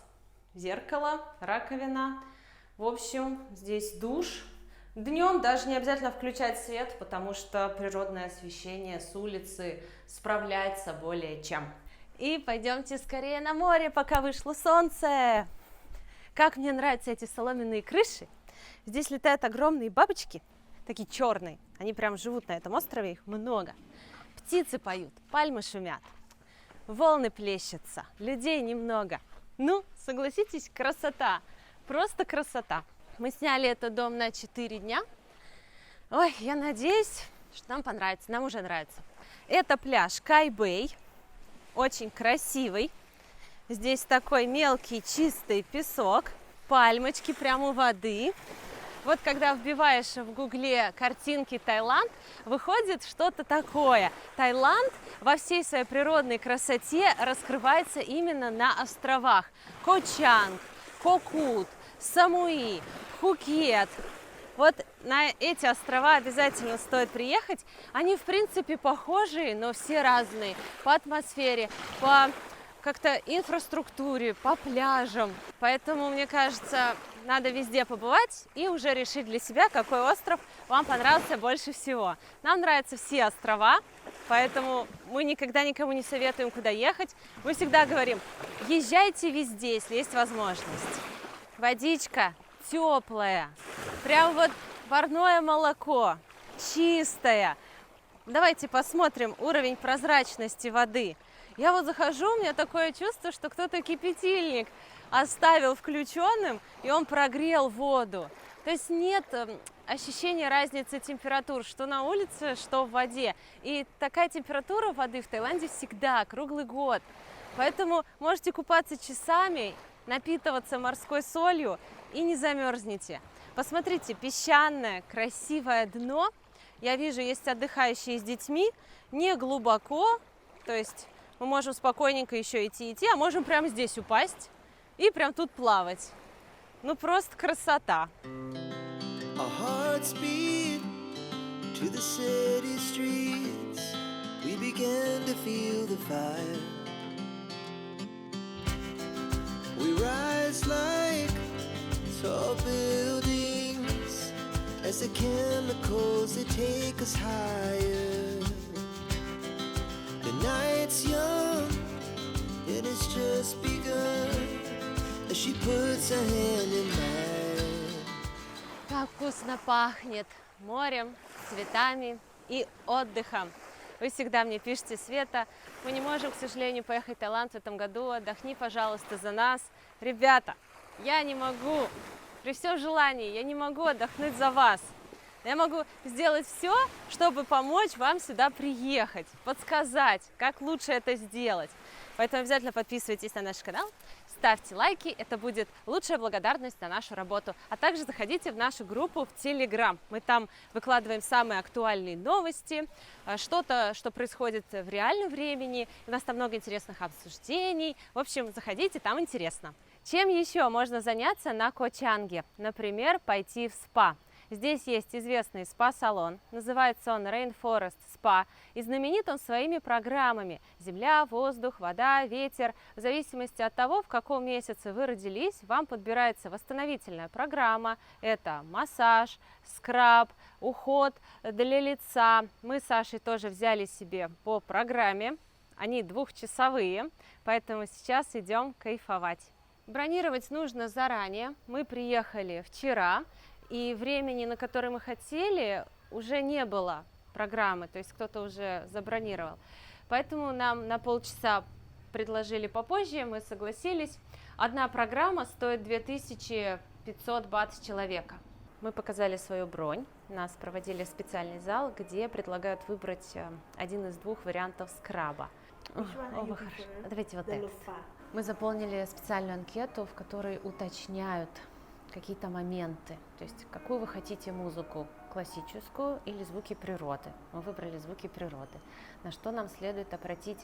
зеркало, раковина. В общем, здесь душ. Днем даже не обязательно включать свет, потому что природное освещение с улицы справляется более чем. И пойдемте скорее на море, пока вышло солнце. Как мне нравятся эти соломенные крыши. Здесь летают огромные бабочки, такие черные. Они прям живут на этом острове, их много. Птицы поют, пальмы шумят. Волны плещутся, людей немного. Ну, согласитесь, красота, просто красота. Мы сняли этот дом на 4 дня. Ой, я надеюсь, что нам понравится, нам уже нравится. Это пляж Кай-Бэй, очень красивый. Здесь такой мелкий чистый песок, пальмочки прямо у воды. Вот когда вбиваешь в гугле картинки Таиланд, выходит что-то такое. Таиланд во всей своей природной красоте раскрывается именно на островах. Ко Чанг, Ко Кут, Самуи, Пхукет. Вот на эти острова обязательно стоит приехать. Они, в принципе, похожие, но все разные. По атмосфере, по как-то инфраструктуре, по пляжам. Поэтому, мне кажется, надо везде побывать и уже решить для себя, какой остров вам понравился больше всего. Нам нравятся все острова, поэтому мы никогда никому не советуем, куда ехать. Мы всегда говорим, езжайте везде, если есть возможность. Водичка теплая, прям вот парное молоко, чистое. Давайте посмотрим уровень прозрачности воды. Я вот захожу, у меня такое чувство, что кто-то кипятильник оставил включенным, и он прогрел воду. То есть нет ощущения разницы температур, что на улице, что в воде. И такая температура воды в Таиланде всегда, круглый год. Поэтому можете купаться часами, напитываться морской солью и не замерзнете. Посмотрите, песчаное, красивое дно. Я вижу, есть отдыхающие с детьми, не глубоко, то есть мы можем спокойненько еще идти, а можем прямо здесь упасть и прям тут плавать. Ну просто красота. Our hearts beat to the city streets. We began to feel the fire. We rise like tall buildings as the chemicals they take us higher. The night's young, it has just begun as she puts her hand in mine. Как вкусно пахнет морем, цветами и отдыхом. Вы всегда мне пишете, Света, мы не можем, к сожалению, поехать в Таиланд в этом году, отдохни, пожалуйста, за нас. Ребята, я не могу, при всем желании, я не могу отдохнуть за вас. Я могу сделать все, чтобы помочь вам сюда приехать, подсказать, как лучше это сделать. Поэтому обязательно подписывайтесь на наш канал, ставьте лайки, это будет лучшая благодарность за нашу работу. А также заходите в нашу группу в Telegram. Мы там выкладываем самые актуальные новости, что-то, что происходит в реальном времени. У нас там много интересных обсуждений. В общем, заходите, там интересно. Чем еще можно заняться на Ко-Чанге? Например, пойти в спа. Здесь есть известный спа-салон, называется он Rainforest Spa, и знаменит он своими программами «Земля», «Воздух», «Вода», «Ветер». В зависимости от того, в каком месяце вы родились, вам подбирается восстановительная программа. Это массаж, скраб, уход для лица. Мы с Сашей тоже взяли себе по программе, они 2-часовые, поэтому сейчас идем кайфовать. Бронировать нужно заранее, мы приехали вчера, и времени, на которое мы хотели, уже не было программы, то есть кто-то уже забронировал. Поэтому нам на полчаса предложили попозже, мы согласились. Одна программа стоит 2500 бат с человека. Мы показали свою бронь, нас проводили в специальный зал, где предлагают выбрать один из 2 вариантов скраба. Давайте вот этот. Мы заполнили специальную анкету, в которой уточняют какие-то моменты, то есть какую вы хотите музыку, классическую или звуки природы. Мы выбрали звуки природы, на что нам следует обратить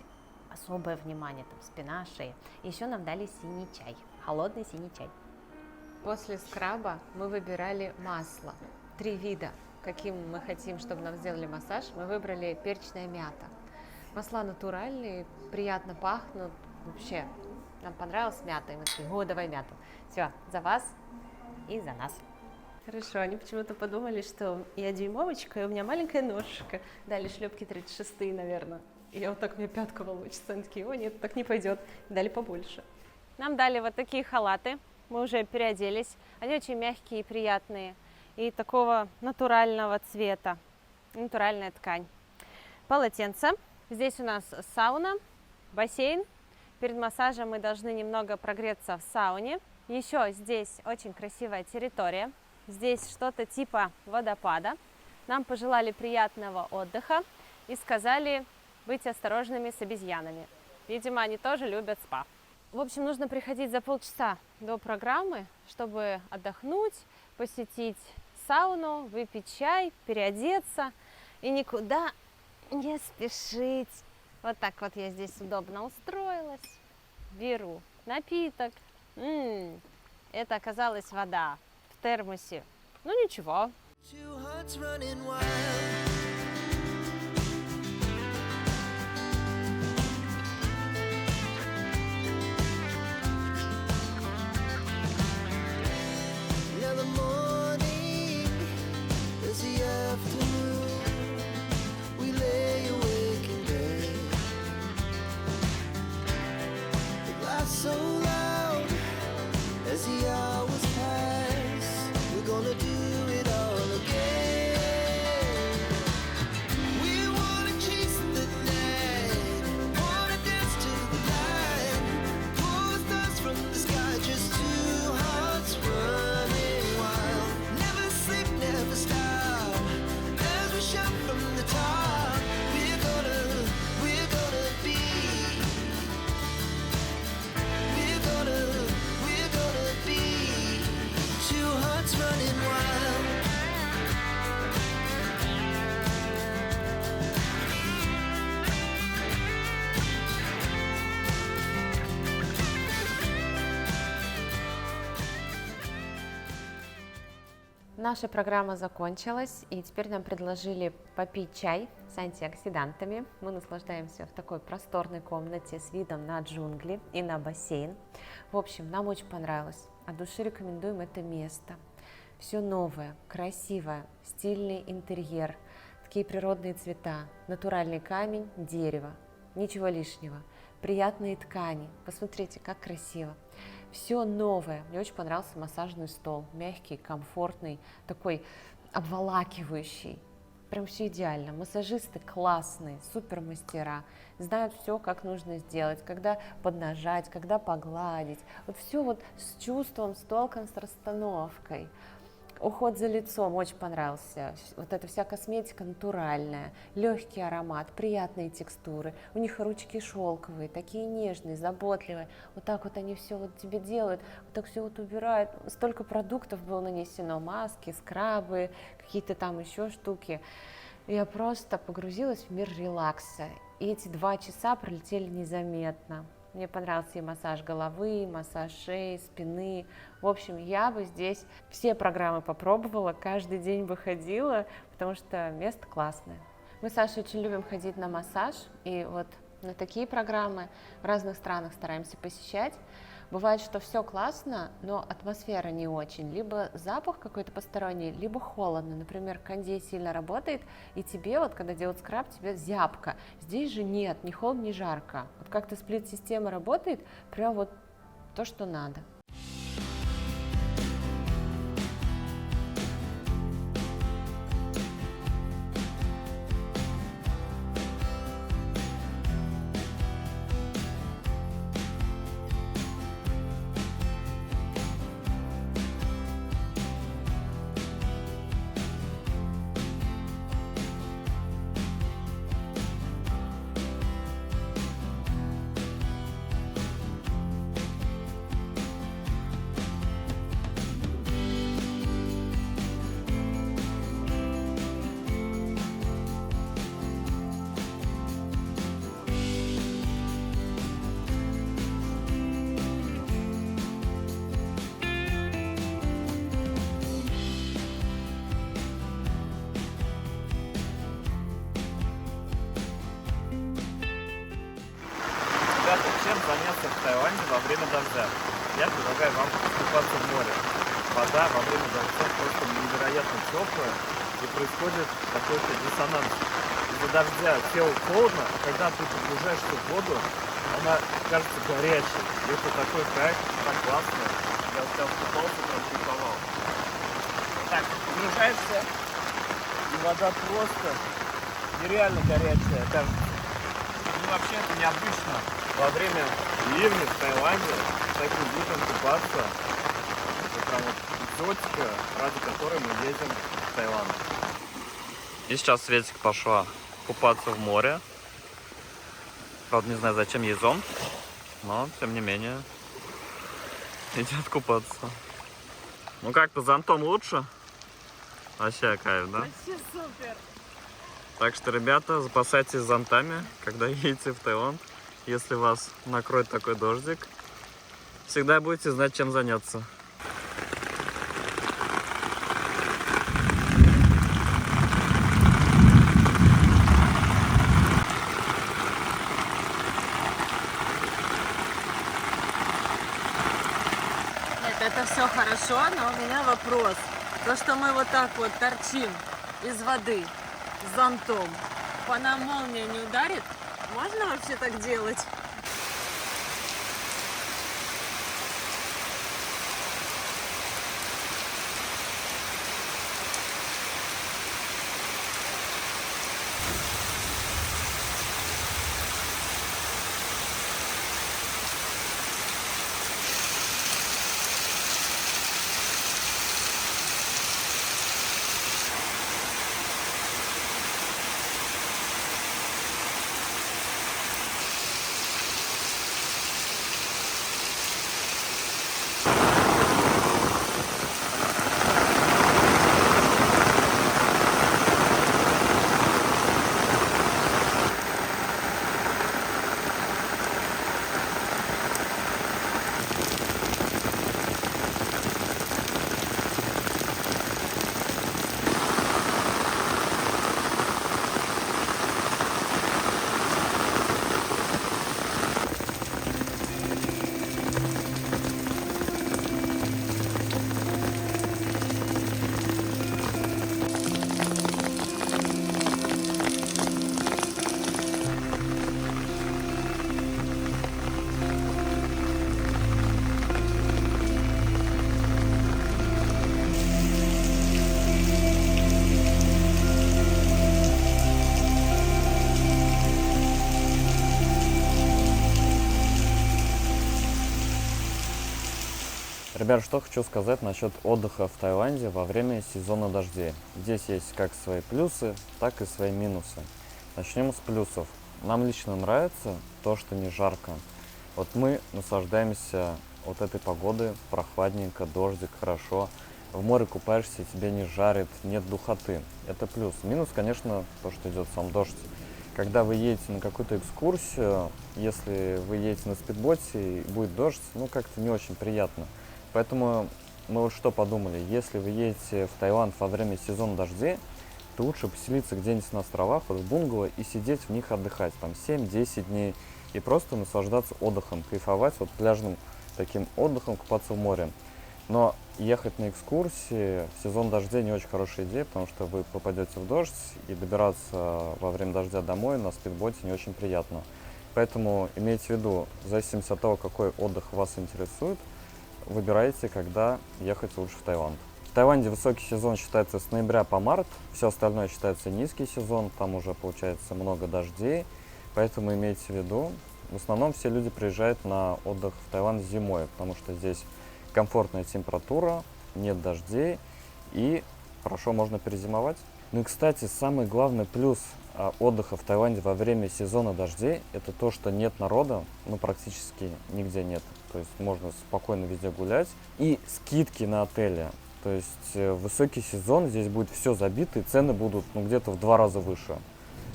особое внимание, там спина, шея. И еще нам дали синий чай, холодный синий чай. После скраба мы выбирали масло, 3 вида, каким мы хотим, чтобы нам сделали массаж. Мы выбрали перечная мята. Масла натуральные, приятно пахнут, вообще нам понравилась мята, и мы такие: о, давай мяту. Все, за вас и за нас. Хорошо, они почему-то подумали, что я дюймовочка, и у меня маленькая ножка. Дали шлепки 36-е, наверное. И я вот так, мне пятка волочится. Они такие: о, нет, так не пойдет. Дали побольше. Нам дали вот такие халаты. Мы уже переоделись. Они очень мягкие и приятные. И такого натурального цвета. Натуральная ткань. Полотенце. Здесь у нас сауна, бассейн. Перед массажем мы должны немного прогреться в сауне. Еще здесь очень красивая территория. Здесь что-то типа водопада. Нам пожелали приятного отдыха и сказали быть осторожными с обезьянами. Видимо, они тоже любят спа. В общем, нужно приходить за полчаса до программы, чтобы отдохнуть, посетить сауну, выпить чай, переодеться и никуда не спешить. Вот так вот я здесь удобно устроилась. Беру напиток. Это оказалась вода в термосе. Ну ничего. Two hearts running wild. Now the morning is the afternoon. We lay awake in bed. The glass so loud as the hours pass. We're gonna do it all again. We wanna chase the night, wanna dance to the light. Pull stars from the sky, just 2 hearts running wild. Never sleep, never stop, as we shout from the top. We're gonna be. We're gonna be 2 hearts running wild. Наша программа закончилась, и теперь нам предложили попить чай с антиоксидантами. Мы наслаждаемся в такой просторной комнате с видом на джунгли и на бассейн. В общем, нам очень понравилось. От души рекомендуем это место. Все новое, красивое, стильный интерьер, такие природные цвета, натуральный камень, дерево, ничего лишнего, приятные ткани. Посмотрите, как красиво. Все новое. Мне очень понравился массажный стол. Мягкий, комфортный, такой обволакивающий. Прям все идеально. Массажисты классные, супер мастера. Знают все, как нужно сделать, когда поднажать, когда погладить. Вот все вот с чувством, с толком, с расстановкой. Уход за лицом очень понравился. Вот эта вся косметика натуральная, легкий аромат, приятные текстуры. У них ручки шелковые, такие нежные, заботливые. Вот так вот они все вот тебе делают, вот так все вот убирают. Столько продуктов было нанесено, маски, скрабы, какие-то там еще штуки. Я просто погрузилась в мир релакса. И эти 2 часа пролетели незаметно. Мне понравился и массаж головы, и массаж шеи, спины. В общем, я бы здесь все программы попробовала, каждый день бы ходила, потому что место классное. Мы с Сашей очень любим ходить на массаж, и вот на такие программы в разных странах стараемся посещать. Бывает, что все классно, но атмосфера не очень. Либо запах какой-то посторонний, либо холодно. Например, кондей сильно работает, и тебе, вот когда делают скраб, тебе зябко. Здесь же нет, ни холодно, ни жарко. Вот как-то сплит-система работает, прям вот то, что надо. Ребята, чем заняться в Таиланде во время дождя? Я предлагаю вам купаться в море. Вода во время дождя просто невероятно теплая, и происходит какой-то диссонанс. Из-за дождя телу холодно, а когда ты погружаешься в воду, она кажется горячей. И это такой кайф, так классно. Я вот там купался, прям кайфовал. Так, погружаешься, и вода просто нереально горячая, кажется. Ну, вообще это необычно во время ливня в Таиланде с таким видом купаться. Это прям вот экзотика, ради которой мы едем в Таиланд. И сейчас Светик пошла купаться в море. Правда, не знаю, зачем ей зонт, но тем не менее идет купаться. Ну как-то зонтом лучше? Вообще кайф, да? Вообще супер. Так что, ребята, запасайтесь зонтами, когда едете в Таиланд. Если вас накроет такой дождик, всегда будете знать, чем заняться. Нет, это все хорошо, но у меня вопрос. То, что мы вот так вот торчим из воды с зонтом, по нам молния не ударит? Можно вообще так делать? Ребят, что хочу сказать насчет отдыха в Таиланде во время сезона дождей. Здесь есть как свои плюсы, так и свои минусы. Начнем с плюсов. Нам лично нравится то, что не жарко. Вот мы наслаждаемся вот этой погодой, прохладненько, дождик, хорошо. В море купаешься, тебе не жарит, нет духоты. Это плюс. Минус, конечно, то, что идет сам дождь. Когда вы едете на какую-то экскурсию, если вы едете на спидботе и будет дождь, ну как-то не очень приятно. Поэтому мы вот что подумали, если вы едете в Таиланд во время сезона дождей, то лучше поселиться где-нибудь на островах, вот в бунгало, и сидеть в них отдыхать, там 7-10 дней, и просто наслаждаться отдыхом, кайфовать вот пляжным таким отдыхом, купаться в море. Но ехать на экскурсии в сезон дождей не очень хорошая идея, потому что вы попадете в дождь, и добираться во время дождя домой на спидботе не очень приятно. Поэтому имейте в виду, в зависимости от того, какой отдых вас интересует, выбирайте, когда ехать лучше в Таиланд. В Таиланде высокий сезон считается с ноября по март, все остальное считается низкий сезон, там уже получается много дождей, поэтому имейте в виду, в основном все люди приезжают на отдых в Таиланд зимой, потому что здесь комфортная температура, нет дождей и хорошо можно перезимовать. Ну и, кстати, самый главный плюс отдыха в Таиланде во время сезона дождей – это то, что нет народа, ну практически нигде нет. То есть можно спокойно везде гулять. И скидки на отели. То есть в высокий сезон здесь будет все забито, и цены будут где-то в 2 раза выше.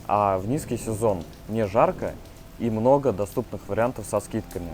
А в низкий сезон не жарко и много доступных вариантов со скидками.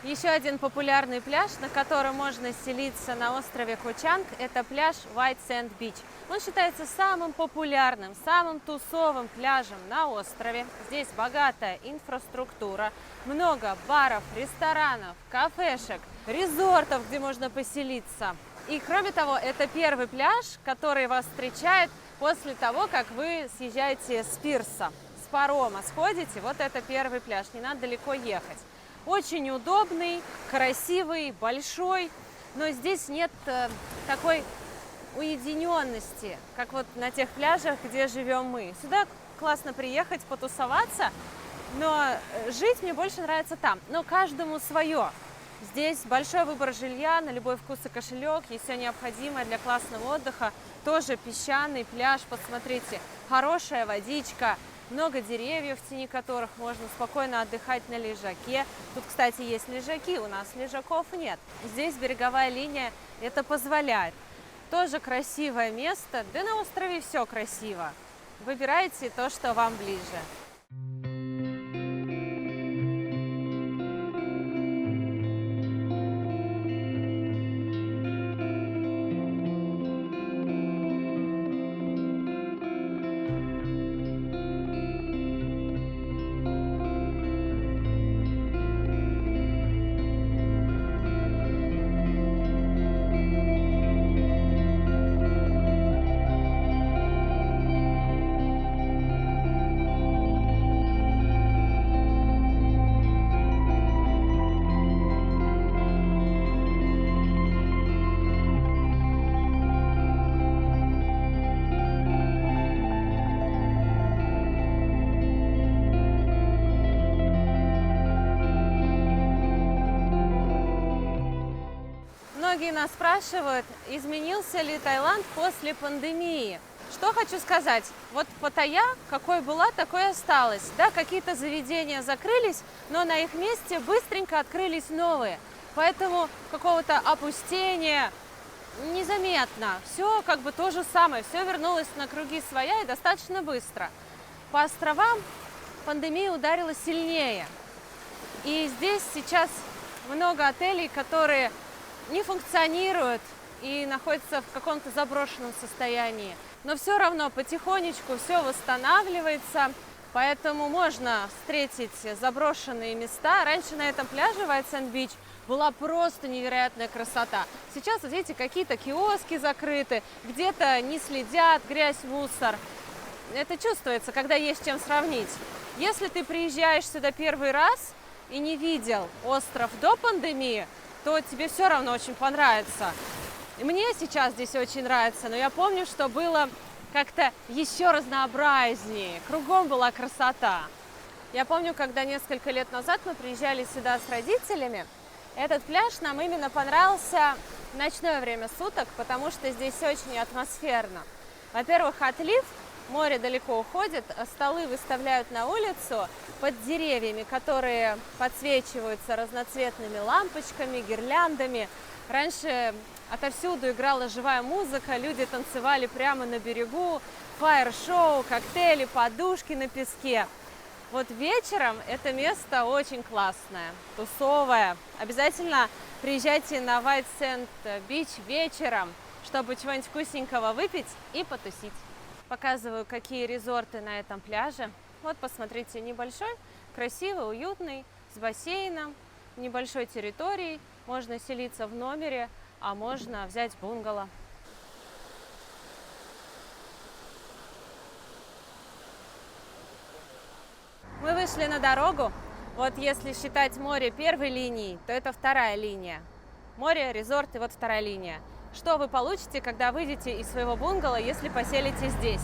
Еще один популярный пляж, на котором можно селиться на острове Ко Чанг, это пляж White Sand Beach. Он считается самым популярным, самым тусовым пляжем на острове. Здесь богатая инфраструктура, много баров, ресторанов, кафешек, резортов, где можно поселиться. И кроме того, это первый пляж, который вас встречает после того, как вы съезжаете с пирса, с парома сходите. Вот это первый пляж, не надо далеко ехать. Очень удобный, красивый, большой, но здесь нет такой уединенности, как вот на тех пляжах, где живем мы. Сюда классно приехать, потусоваться, но жить мне больше нравится там. Но каждому свое. Здесь большой выбор жилья, на любой вкус и кошелек, есть все необходимое для классного отдыха. Тоже песчаный пляж, посмотрите, хорошая водичка. Много деревьев, в тени которых можно спокойно отдыхать на лежаке. Тут, кстати, есть лежаки, у нас лежаков нет. Здесь береговая линия это позволяет. Тоже красивое место, да на острове все красиво. Выбирайте то, что вам ближе. многие нас спрашивают, изменился ли Таиланд после пандемии. Что хочу сказать, вот Паттайя, какой была, такой и осталась. Да, какие-то заведения закрылись, но на их месте быстренько открылись новые. Поэтому какого-то опустения незаметно. Все как бы то же самое, все вернулось на круги своя и достаточно быстро. По островам пандемия ударила сильнее. И здесь сейчас много отелей, которые не функционируют и находятся в каком-то заброшенном состоянии. Но все равно потихонечку все восстанавливается, поэтому можно встретить заброшенные места. Раньше на этом пляже White Sand Beach была просто невероятная красота. Сейчас, вот видите, какие-то киоски закрыты, где-то не следят, грязь, мусор. Это чувствуется, когда есть чем сравнить. Если ты приезжаешь сюда первый раз и не видел остров до пандемии, то тебе все равно очень понравится. И мне сейчас здесь очень нравится, но я помню, что было как-то еще разнообразнее. Кругом была красота. Я помню, когда несколько лет назад мы приезжали сюда с родителями, этот пляж нам именно понравился в ночное время суток, потому что здесь очень атмосферно. Во-первых, отлив, море далеко уходит, столы выставляют на улицу под деревьями, которые подсвечиваются разноцветными лампочками, гирляндами. Раньше отовсюду играла живая музыка, люди танцевали прямо на берегу, фаер-шоу, коктейли, подушки на песке. Вот вечером это место очень классное, тусовое. Обязательно приезжайте на White Sand Beach вечером, чтобы чего-нибудь вкусненького выпить и потусить. Показываю, какие резорты на этом пляже. Вот, посмотрите, небольшой, красивый, уютный, с бассейном, небольшой территорией. Можно селиться в номере, а можно взять бунгало. Мы вышли на дорогу. Вот если считать море первой линией, то это вторая линия. Море, резорт и вот вторая линия. Что вы получите, когда выйдете из своего бунгало, если поселитесь здесь?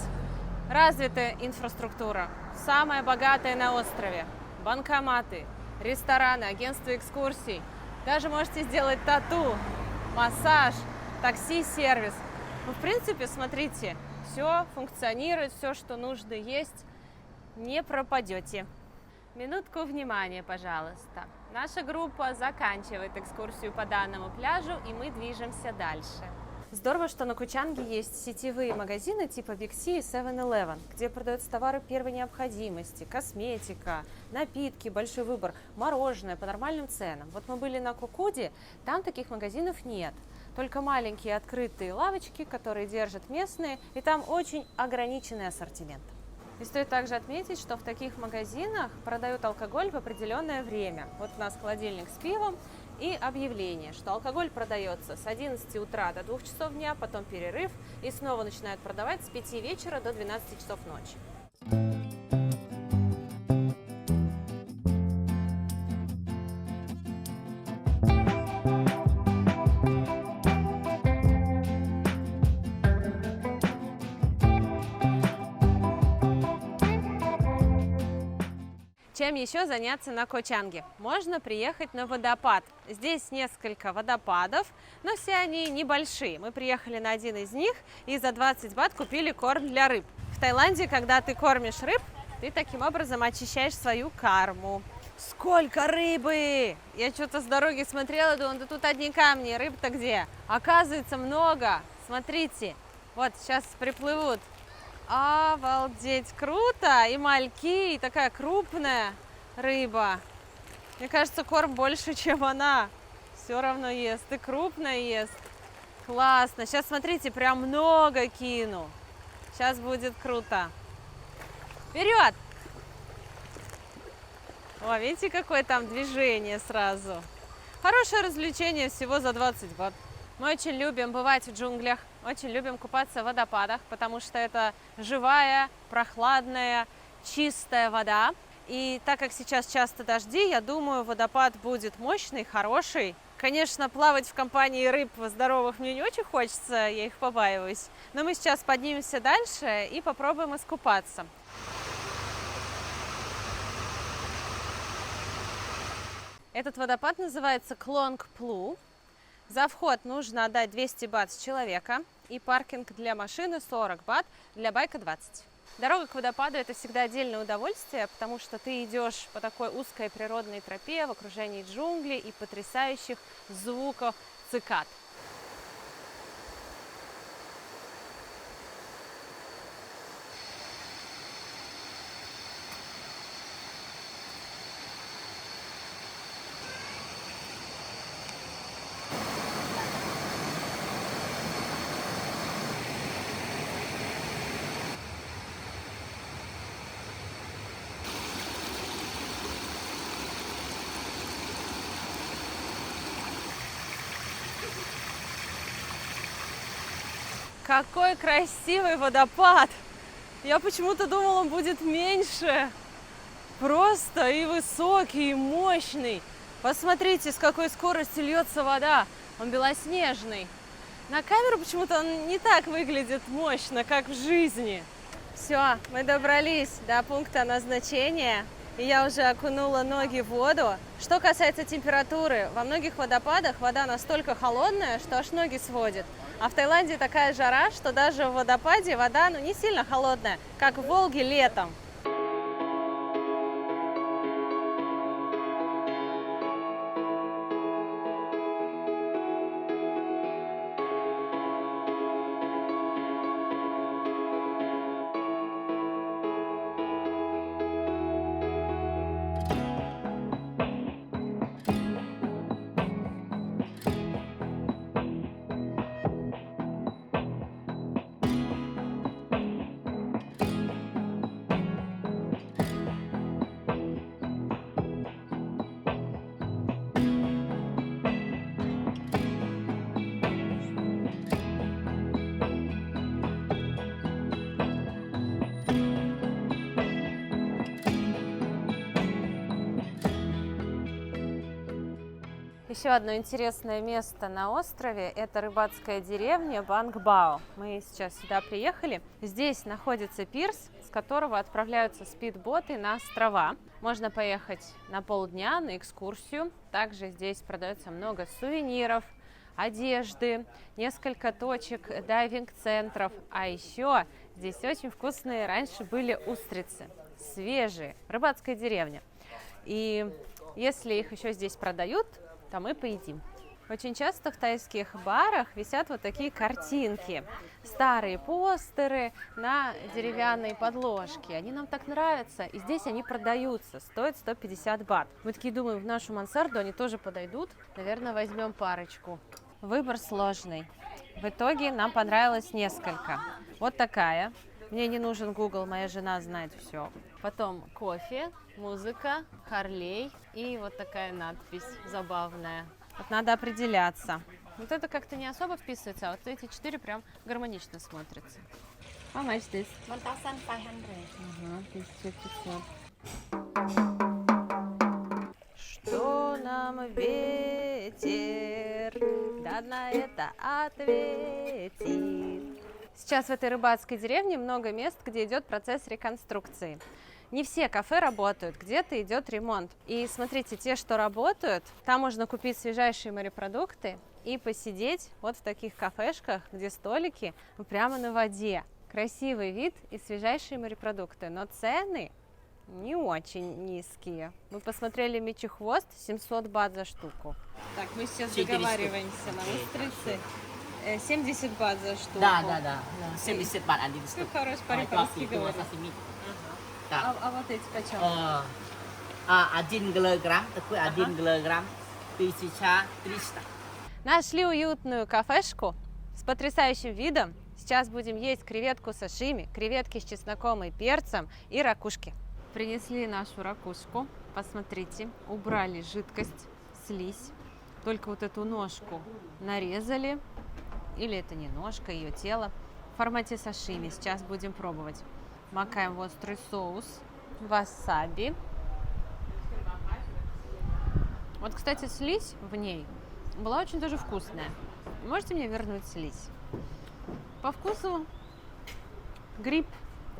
Развитая инфраструктура, самая богатая на острове. Банкоматы, рестораны, агентства экскурсий. Даже можете сделать тату, массаж, такси-сервис. Ну, в принципе, смотрите, все функционирует, все, что нужно есть, не пропадете. Минутку внимания, пожалуйста. Наша группа заканчивает экскурсию по данному пляжу, и мы движемся дальше. Здорово, что на Ко Чанге есть сетевые магазины типа Big C и 7-Eleven, где продаются товары первой необходимости, косметика, напитки, большой выбор, мороженое по нормальным ценам. Вот мы были на Кокуде, там таких магазинов нет. Только маленькие открытые лавочки, которые держат местные, и там очень ограниченный ассортимент. И стоит также отметить, что в таких магазинах продают алкоголь в определенное время. Вот у нас холодильник с пивом и объявление, что алкоголь продается с 11 утра до 2 часов дня, потом перерыв, и снова начинают продавать с 5 вечера до 12 часов ночи. Чем еще заняться на Ко Чанге? Можно приехать на водопад. Здесь несколько водопадов, но все они небольшие. Мы приехали на один из них и за 20 бат купили корм для рыб. В Таиланде, когда ты кормишь рыб, ты таким образом очищаешь свою карму. Сколько рыбы! Я что-то с дороги смотрела, думала, да тут одни камни, рыб-то где? Оказывается, много. Смотрите, вот сейчас приплывут. Обалдеть, круто! И мальки, и такая крупная рыба. Мне кажется, корм больше, чем она. Все равно ест, и крупная ест. Классно. Сейчас, смотрите, прям много кину. Сейчас будет круто. Вперед! О, видите, какое там движение сразу. Хорошее развлечение всего за 20 бат. Мы очень любим бывать в джунглях, очень любим купаться в водопадах, потому что это живая, прохладная, чистая вода. И так как сейчас часто дожди, я думаю, водопад будет мощный, хороший. Конечно, плавать в компании рыб здоровых мне не очень хочется, я их побаиваюсь. Но мы сейчас поднимемся дальше и попробуем искупаться. Этот водопад называется Клонг Плу. За вход нужно отдать 200 бат с человека, и паркинг для машины 40 бат, для байка 20. Дорога к водопаду – это всегда отдельное удовольствие, потому что ты идешь по такой узкой природной тропе в окружении джунглей и потрясающих звуков цикад. Какой красивый водопад! Я почему-то думала, он будет меньше. Просто и высокий, и мощный. Посмотрите, с какой скоростью льется вода. Он белоснежный. На камеру почему-то он не так выглядит мощно, как в жизни. Все, мы добрались до пункта назначения. И я уже окунула ноги в воду. Что касается температуры, во многих водопадах вода настолько холодная, что аж ноги сводит. А в Таиланде такая жара, что даже в водопаде вода не сильно холодная, как в Волге летом. Еще одно интересное место на острове – это рыбацкая деревня Бангбао. Мы сейчас сюда приехали. Здесь находится пирс, с которого отправляются спидботы на острова. Можно поехать на полдня на экскурсию. Также здесь продается много сувениров, одежды, несколько точек дайвинг-центров. А еще здесь очень вкусные раньше были устрицы, свежие, рыбацкая деревня. И если их еще здесь продают, то мы поедим. Очень часто в тайских барах висят вот такие картинки, старые постеры на деревянной подложке. Они нам так нравятся, и здесь они продаются, стоят 150 бат. Мы такие думаем, в нашу мансарду они тоже подойдут. Наверное, возьмем парочку. Выбор сложный. В итоге нам понравилось несколько. Вот такая. Мне не нужен Google, моя жена знает все. Потом кофе, музыка, Харлей и вот такая надпись забавная. Вот надо определяться. Вот это как-то не особо вписывается, а вот эти 4 прям гармонично смотрятся. How much this? 1500. Что нам ветер, да на это ответит. Сейчас в этой рыбацкой деревне много мест, где идет процесс реконструкции. Не все кафе работают, где-то идет ремонт. И смотрите, те, что работают, там можно купить свежайшие морепродукты и посидеть вот в таких кафешках, где столики прямо на воде. Красивый вид и свежайшие морепродукты, но цены не очень низкие. Мы посмотрели мечий хвост, 700 бат за штуку. Так, мы сейчас договариваемся на устрицы. 70 бат за штуку. Да. 70 бат один Ты штук. хорош по-японски говоришь. Да. А вот эти почем? 1 килограмм, такой 1 килограмм, 1300. Нашли уютную кафешку с потрясающим видом. Сейчас будем есть креветку сашими, креветки с чесноком и перцем и ракушки. Принесли нашу ракушку. Посмотрите, убрали жидкость, слизь. Только вот эту ножку нарезали. Или это не ножка, ее тело. В формате сашими. Сейчас будем пробовать. Макаем в острый соус. Васаби. Вот, кстати, слизь в ней была очень даже вкусная. Можете мне вернуть слизь? По вкусу гриб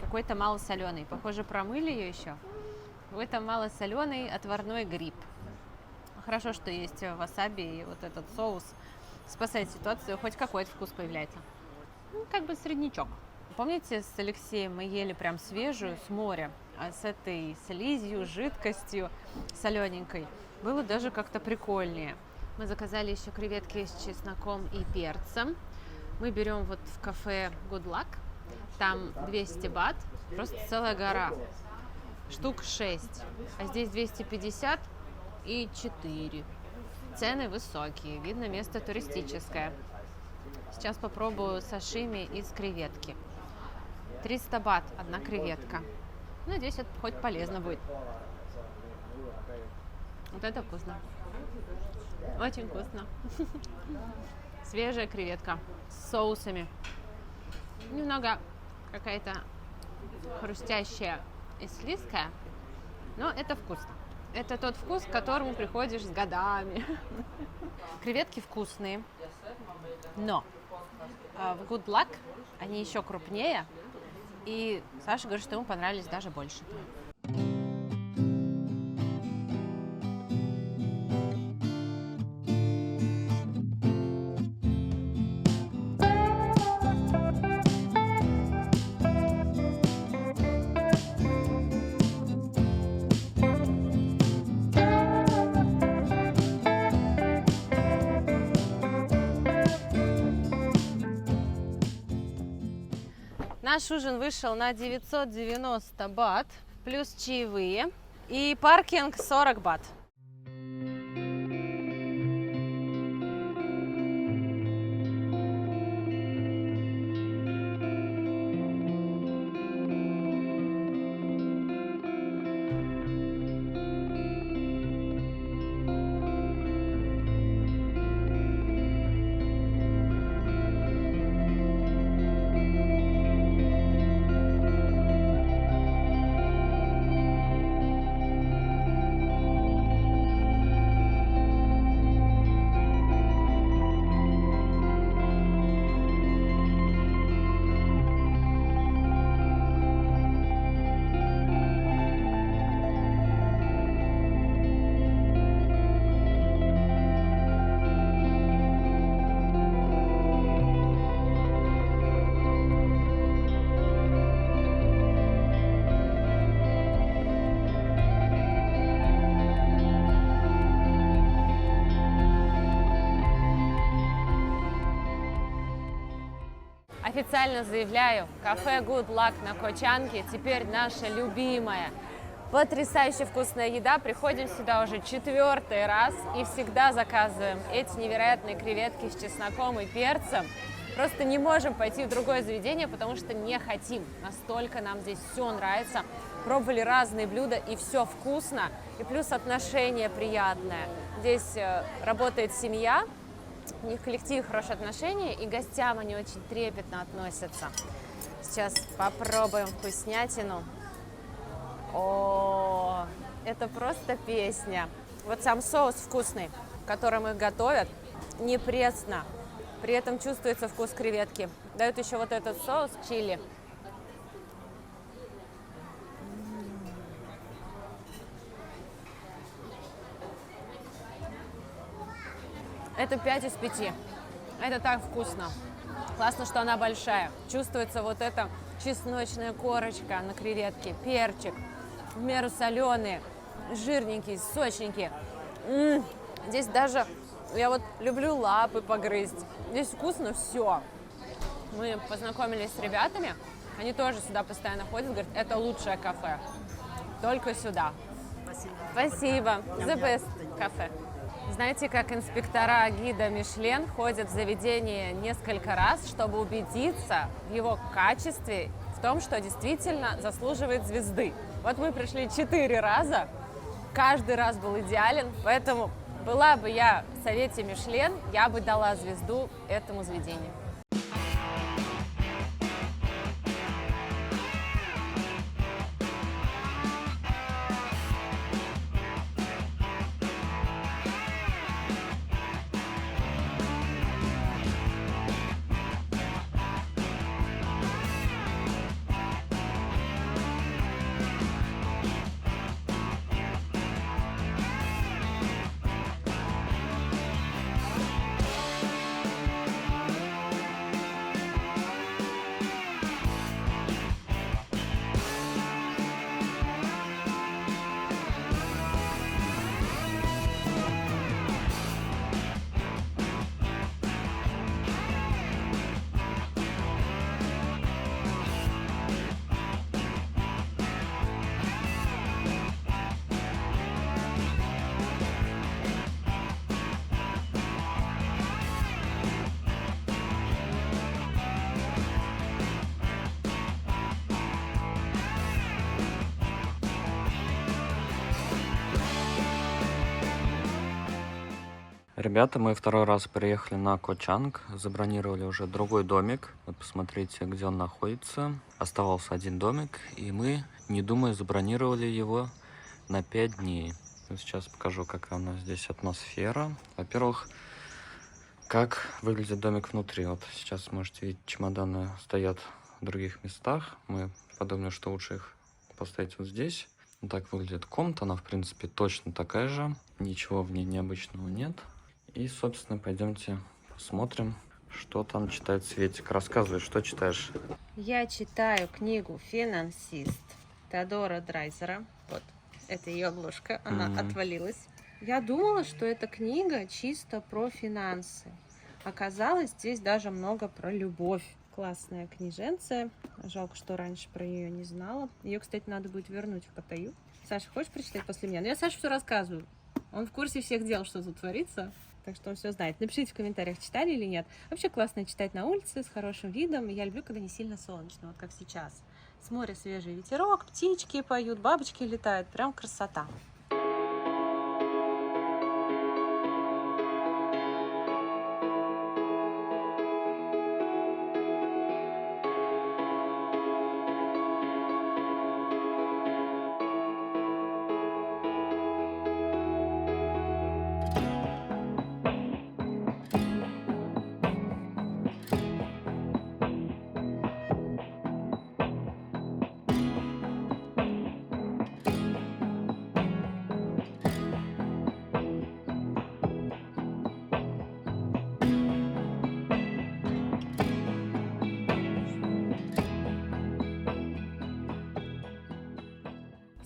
какой-то малосоленый. Похоже, промыли ее еще. Какой-то малосоленый отварной гриб. Хорошо, что есть васаби и вот этот соус спасает ситуацию, хоть какой-то вкус появляется. Ну, как бы среднячок. Помните, с Алексеем мы ели прям свежую с моря, а с этой слизью, жидкостью солененькой было даже как-то прикольнее. Мы заказали еще креветки с чесноком и перцем. Мы берем вот в кафе Good Luck, там 200 бат, просто целая гора, штук 6, а здесь 250 и 4. Цены высокие, видно, место туристическое. Сейчас попробую сашими из креветки. 300 бат одна креветка. Надеюсь, это хоть полезно будет. Вот это вкусно. Очень вкусно. Свежая креветка с соусами. Немного какая-то хрустящая и слизкая, но это вкусно. Это тот вкус, к которому приходишь с годами. Креветки вкусные, но в Good Luck они еще крупнее, и Саша говорит, что ему понравились даже больше. Наш ужин вышел на 990 бат, плюс чаевые, и паркинг 40 бат. Официально заявляю, кафе Good Luck на Кочанге теперь наша любимая. Потрясающе вкусная еда. Приходим сюда уже 4-й раз и всегда заказываем эти невероятные креветки с чесноком и перцем. Просто не можем пойти в другое заведение, потому что не хотим. Настолько нам здесь все нравится. Пробовали разные блюда, и все вкусно. И плюс отношение приятное. Здесь работает семья, у них в коллективе хорошие отношения, и гостям они очень трепетно относятся. Сейчас попробуем вкуснятину. О, это просто песня. Вот сам соус вкусный, которым их готовят, не пресно. При этом чувствуется вкус креветки. Дают еще вот этот соус чили. Это 5 из 5. Это так вкусно. Классно, что она большая. Чувствуется вот эта чесночная корочка на креветке, перчик. В меру соленые, жирненькие, сочненькие. Здесь даже, я вот люблю лапы погрызть. Здесь вкусно все. Мы познакомились с ребятами, они тоже сюда постоянно ходят, говорят, это лучшее кафе. Только сюда. Спасибо. The best кафе. Знаете, как инспектора гида Мишлен ходят в заведение несколько раз, чтобы убедиться в его качестве, в том, что действительно заслуживает звезды. Вот мы пришли 4 раза, каждый раз был идеален, поэтому была бы я в совете Мишлен, я бы дала звезду этому заведению. Ребята, мы второй раз приехали на Ко Чанг, забронировали уже другой домик. Вот посмотрите, где он находится. Оставался один домик, и мы, не думая, забронировали его на 5 дней. Сейчас покажу, какая у нас здесь атмосфера. Во-первых, как выглядит домик внутри. Вот сейчас можете видеть, чемоданы стоят в других местах. Мы подумали, что лучше их поставить вот здесь. Вот так выглядит комната. Она, в принципе, точно такая же. Ничего в ней необычного нет. И, собственно, пойдемте посмотрим, что там читает Светик. Рассказывай, что читаешь. Я читаю книгу «Финансист» Теодора Драйзера. Вот, это ее обложка, она отвалилась. Я думала, что эта книга чисто про финансы. Оказалось, здесь даже много про любовь. Классная книженция. Жалко, что раньше про нее не знала. Ее, кстати, надо будет вернуть в Паттайю. Саша, хочешь прочитать после меня? Ну, я Саше все рассказываю. Он в курсе всех дел, что тут творится. Так что он все знает. Напишите в комментариях, читали или нет. Вообще классно читать на улице с хорошим видом. Я люблю, когда не сильно солнечно, вот как сейчас. С моря свежий ветерок, птички поют, бабочки летают. Прям красота.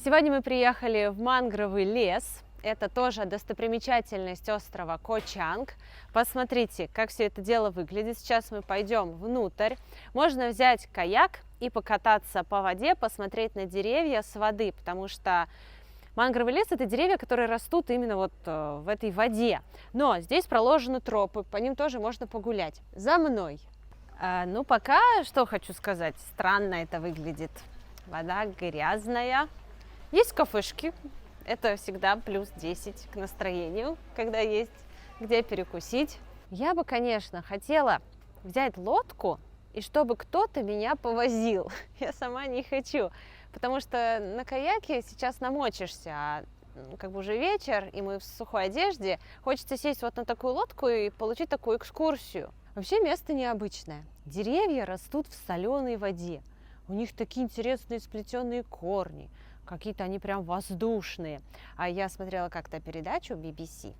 Сегодня мы приехали в мангровый лес. Это тоже достопримечательность острова Ко Чанг. Посмотрите, как все это дело выглядит. Сейчас мы пойдем внутрь. Можно взять каяк и покататься по воде, посмотреть на деревья с воды, потому что мангровый лес – это деревья, которые растут именно вот в этой воде. Но здесь проложены тропы, по ним тоже можно погулять. За мной. Ну, пока, что хочу сказать, странно это выглядит. Вода грязная. Есть кафешки, это всегда плюс 10 к настроению, когда есть где перекусить. Я бы, конечно, хотела взять лодку, и чтобы кто-то меня повозил. Я сама не хочу, потому что на каяке сейчас намочишься, а как бы уже вечер, и мы в сухой одежде. Хочется сесть вот на такую лодку и получить такую экскурсию. Вообще место необычное. Деревья растут в соленой воде. У них такие интересные сплетенные корни. Какие-то они прям воздушные. А я смотрела как-то передачу BBC.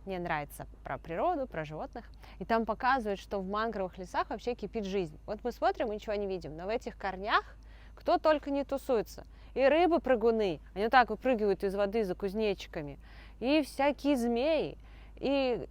Мне нравится про природу, про животных. И там показывают, что в мангровых лесах вообще кипит жизнь. Вот мы смотрим и ничего не видим. Но в этих корнях кто только не тусуется. И рыбы-прыгуны. Они вот так выпрыгивают из воды за кузнечиками. И всякие змеи. И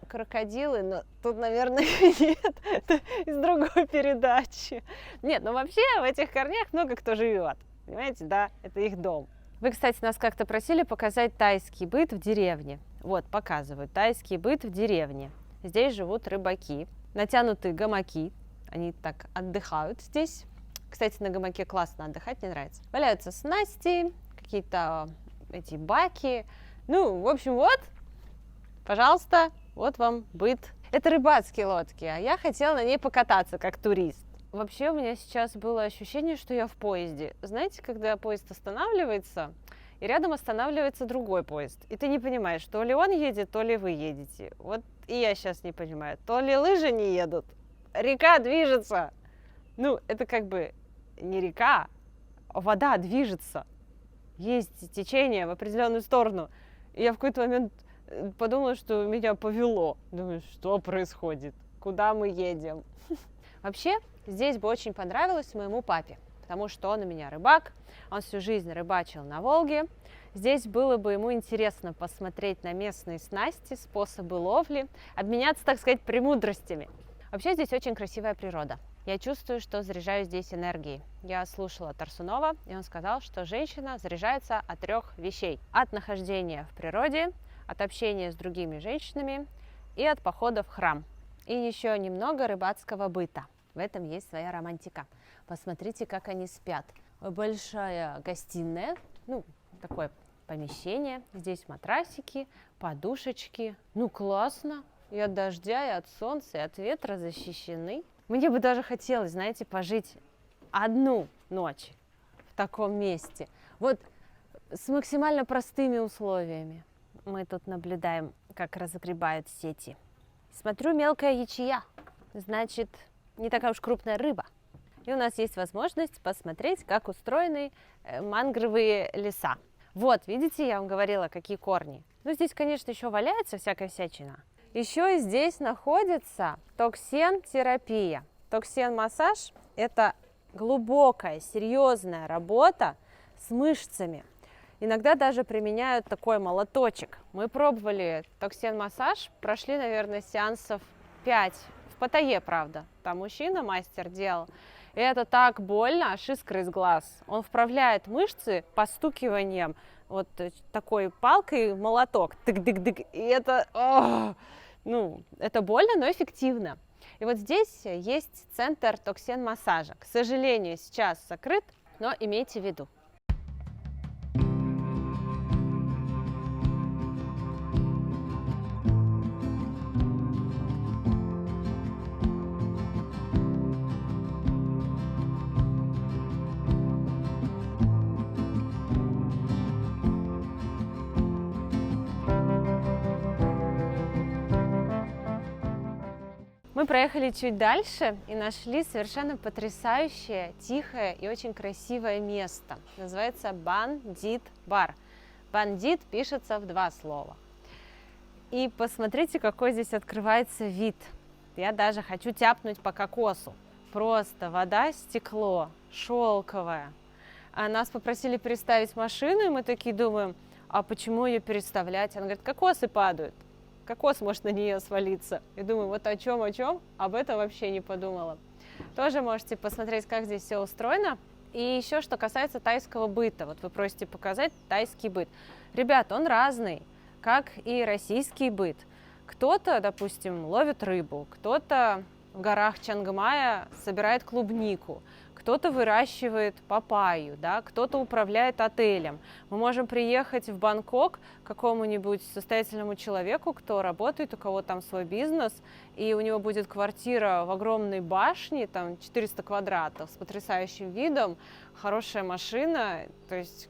крокодилы. Но тут, наверное, нет. Это из другой передачи. Нет, но вообще в этих корнях много кто живет. Понимаете, да, это их дом. Вы, кстати, нас как-то просили показать тайский быт в деревне. Вот, показываю, тайский быт в деревне. Здесь живут рыбаки, натянутые гамаки, они так отдыхают здесь. Кстати, на гамаке классно отдыхать, мне нравится. Валяются снасти, какие-то эти баки. Ну, в общем, вот, пожалуйста, вот вам быт. Это рыбацкие лодки, а я хотела на ней покататься, как турист. Вообще у меня сейчас было ощущение, что я в поезде. Знаете, когда поезд останавливается, и рядом останавливается другой поезд, и ты не понимаешь, то ли он едет, то ли вы едете. Вот и я сейчас не понимаю, то ли лыжи не едут, река движется. Ну, это как бы не река, а вода движется. Есть течение в определенную сторону. И я в какой-то момент подумала, что меня повело. Думаю, что происходит? Куда мы едем? Вообще, здесь бы очень понравилось моему папе, потому что он у меня рыбак, он всю жизнь рыбачил на Волге. Здесь было бы ему интересно посмотреть на местные снасти, способы ловли, обменяться, так сказать, премудростями. Вообще здесь очень красивая природа. Я чувствую, что заряжаюсь здесь энергией. Я слушала Тарсунова, и он сказал, что женщина заряжается от 3 вещей. От нахождения в природе, от общения с другими женщинами и от похода в храм. И еще немного рыбацкого быта. В этом есть своя романтика. Посмотрите, как они спят. Большая гостиная, ну, такое помещение. Здесь матрасики, подушечки. Ну классно. И от дождя, и от солнца, и от ветра защищены. Мне бы даже хотелось, знаете, пожить одну ночь в таком месте. Вот с максимально простыми условиями. Мы тут наблюдаем, как разгребают сети. Смотрю, мелкая ячея. Значит, не такая уж крупная рыба. И у нас есть возможность посмотреть, как устроены мангровые леса. Вот, видите, я вам говорила, какие корни. Ну, здесь, конечно, еще валяется всякая всячина. Еще и здесь находится токсен-терапия. Токсен-массаж – это глубокая, серьезная работа с мышцами. Иногда даже применяют такой молоточек. Мы пробовали токсен-массаж, прошли, наверное, сеансов 5. В Паттайе, правда. Там мужчина, мастер, делал. И это так больно, аж искры из глаз. Он вправляет мышцы постукиванием вот такой палкой в молоток. Тык-дык-дык. И это, это больно, но эффективно. И вот здесь есть центр токсен-массажа. К сожалению, сейчас закрыт, но имейте в виду. Мы проехали чуть дальше и нашли совершенно потрясающее, тихое и очень красивое место. Называется Бандит бар. Бандит пишется в 2 слова. И посмотрите, какой здесь открывается вид. Я даже хочу тяпнуть по кокосу. Просто вода, стекло, шелковое. А нас попросили переставить машину, и мы такие думаем, а почему ее переставлять? Она говорит, кокосы падают. Кокос может на нее свалиться. И думаю, вот о чем, об этом вообще не подумала. Тоже можете посмотреть, как здесь все устроено. И еще, что касается тайского быта. Вот вы просите показать тайский быт. Ребят, он разный, как и российский быт. Кто-то, допустим, ловит рыбу, кто-то в горах Чангмая собирает клубнику, кто-то выращивает папайю, да, кто-то управляет отелем. Мы можем приехать в Бангкок к какому-нибудь состоятельному человеку, кто работает, у кого там свой бизнес, и у него будет квартира в огромной башне, там 400 квадратов, с потрясающим видом, хорошая машина, то есть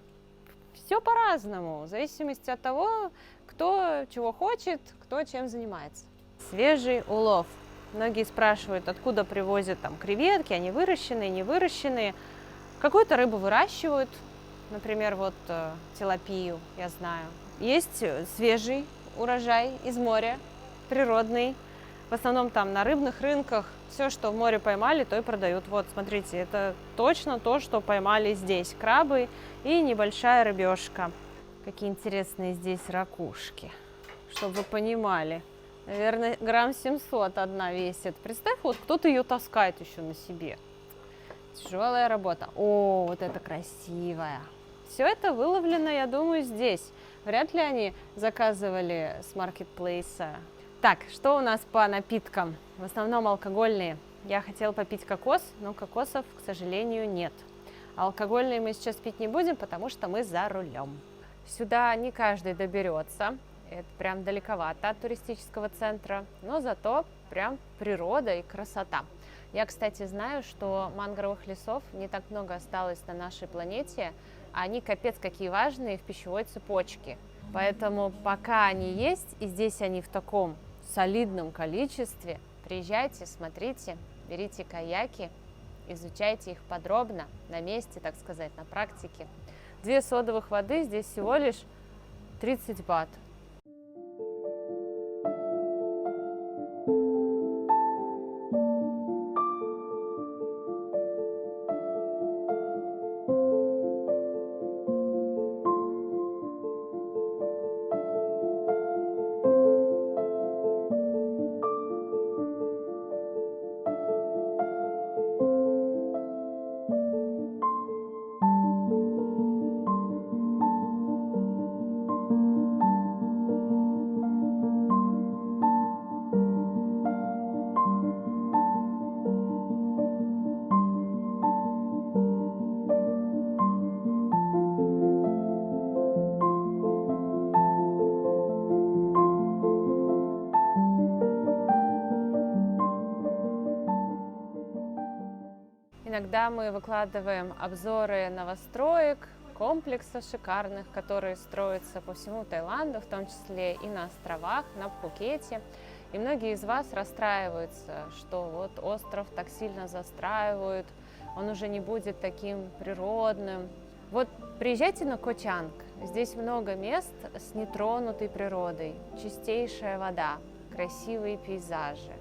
все по-разному, в зависимости от того, кто чего хочет, кто чем занимается. Свежий улов. Многие спрашивают, откуда привозят там креветки, они выращенные, не выращенные. Какую-то рыбу выращивают, например, вот тилапию, я знаю. Есть свежий урожай из моря, природный. В основном там на рыбных рынках все, что в море поймали, то и продают. Вот, смотрите, это точно то, что поймали здесь. Крабы и небольшая рыбешка. Какие интересные здесь ракушки, чтобы вы понимали. Наверное, грамм 700 одна весит. Представь, вот кто-то ее таскает еще на себе. Тяжелая работа. О, вот это красивая. Все это выловлено, я думаю, здесь. Вряд ли они заказывали с маркетплейса. Так, что у нас по напиткам? В основном алкогольные. Я хотела попить кокос, но кокосов, к сожалению, нет. Алкогольные мы сейчас пить не будем, потому что мы за рулем. Сюда не каждый доберется. Это прям далековато от туристического центра, но зато прям природа и красота. Я, кстати, знаю, что мангровых лесов не так много осталось на нашей планете, а они капец какие важные в пищевой цепочке. Поэтому пока они есть, и здесь они в таком солидном количестве, приезжайте, смотрите, берите каяки, изучайте их подробно, на месте, так сказать, на практике. 2 содовых воды здесь всего лишь 30 бат. Иногда мы выкладываем обзоры новостроек, комплексов шикарных, которые строятся по всему Таиланду, в том числе и на островах, на Пхукете. И многие из вас расстраиваются, что вот остров так сильно застраивают, он уже не будет таким природным. Вот приезжайте на Ко Чанг. Здесь много мест с нетронутой природой, чистейшая вода, красивые пейзажи.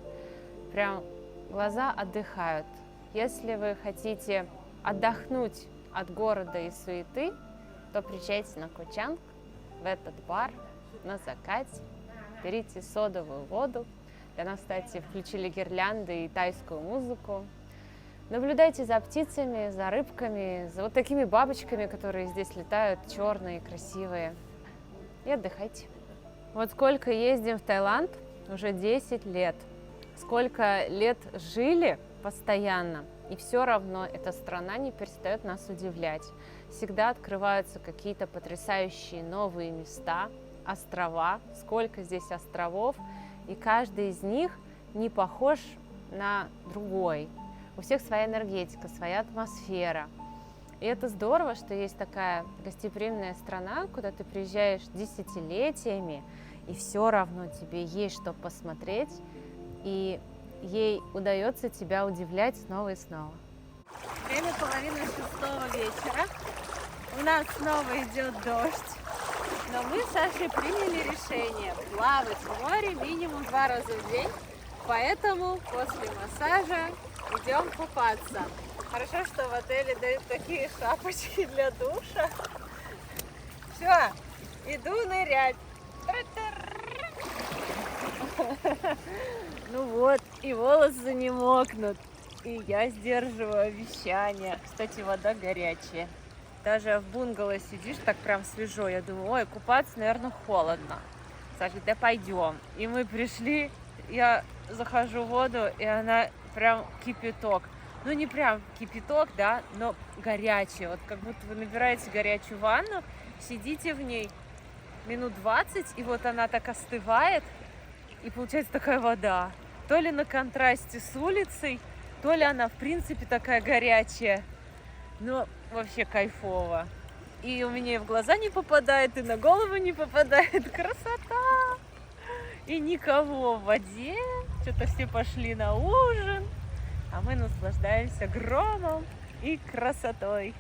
Прям глаза отдыхают. Если вы хотите отдохнуть от города и суеты, то приезжайте на Ко Чанг, в этот бар, на закате, берите содовую воду. Для нас, кстати, включили гирлянды и тайскую музыку. Наблюдайте за птицами, за рыбками, за вот такими бабочками, которые здесь летают, черные, красивые. И отдыхайте. Вот сколько ездим в Таиланд, уже 10 лет. Сколько лет жили постоянно, и все равно эта страна не перестает нас удивлять. Всегда открываются какие-то потрясающие новые места, острова, сколько здесь островов, и каждый из них не похож на другой. У всех своя энергетика, своя атмосфера. И это здорово, что есть такая гостеприимная страна, куда ты приезжаешь десятилетиями, и все равно тебе есть что посмотреть, и ей удается тебя удивлять снова и снова. Время 5:30 вечера. У нас снова идет дождь. Но мы с Сашей приняли решение плавать в море минимум 2 раза в день. Поэтому после массажа идем купаться. Хорошо, что в отеле дают такие шапочки для душа. Все, иду нырять. Ну вот, и волосы не мокнут. И я сдерживаю обещания. Кстати, вода горячая. Даже в бунгало сидишь, так прям свежо. Я думаю, ой, купаться, наверное, холодно. Саша говорит, да пойдем. И мы пришли, я захожу в воду, и она прям кипяток. Ну, не прям кипяток, да, но горячая. Вот как будто вы набираете горячую ванну, сидите в ней минут 20, и вот она так остывает, и получается такая вода. То ли на контрасте с улицей, то ли она, в принципе, такая горячая. Но вообще кайфово. И у меня и в глаза не попадает, и на голову не попадает. Красота! И никого в воде. Что-то все пошли на ужин. А мы наслаждаемся громом и красотой.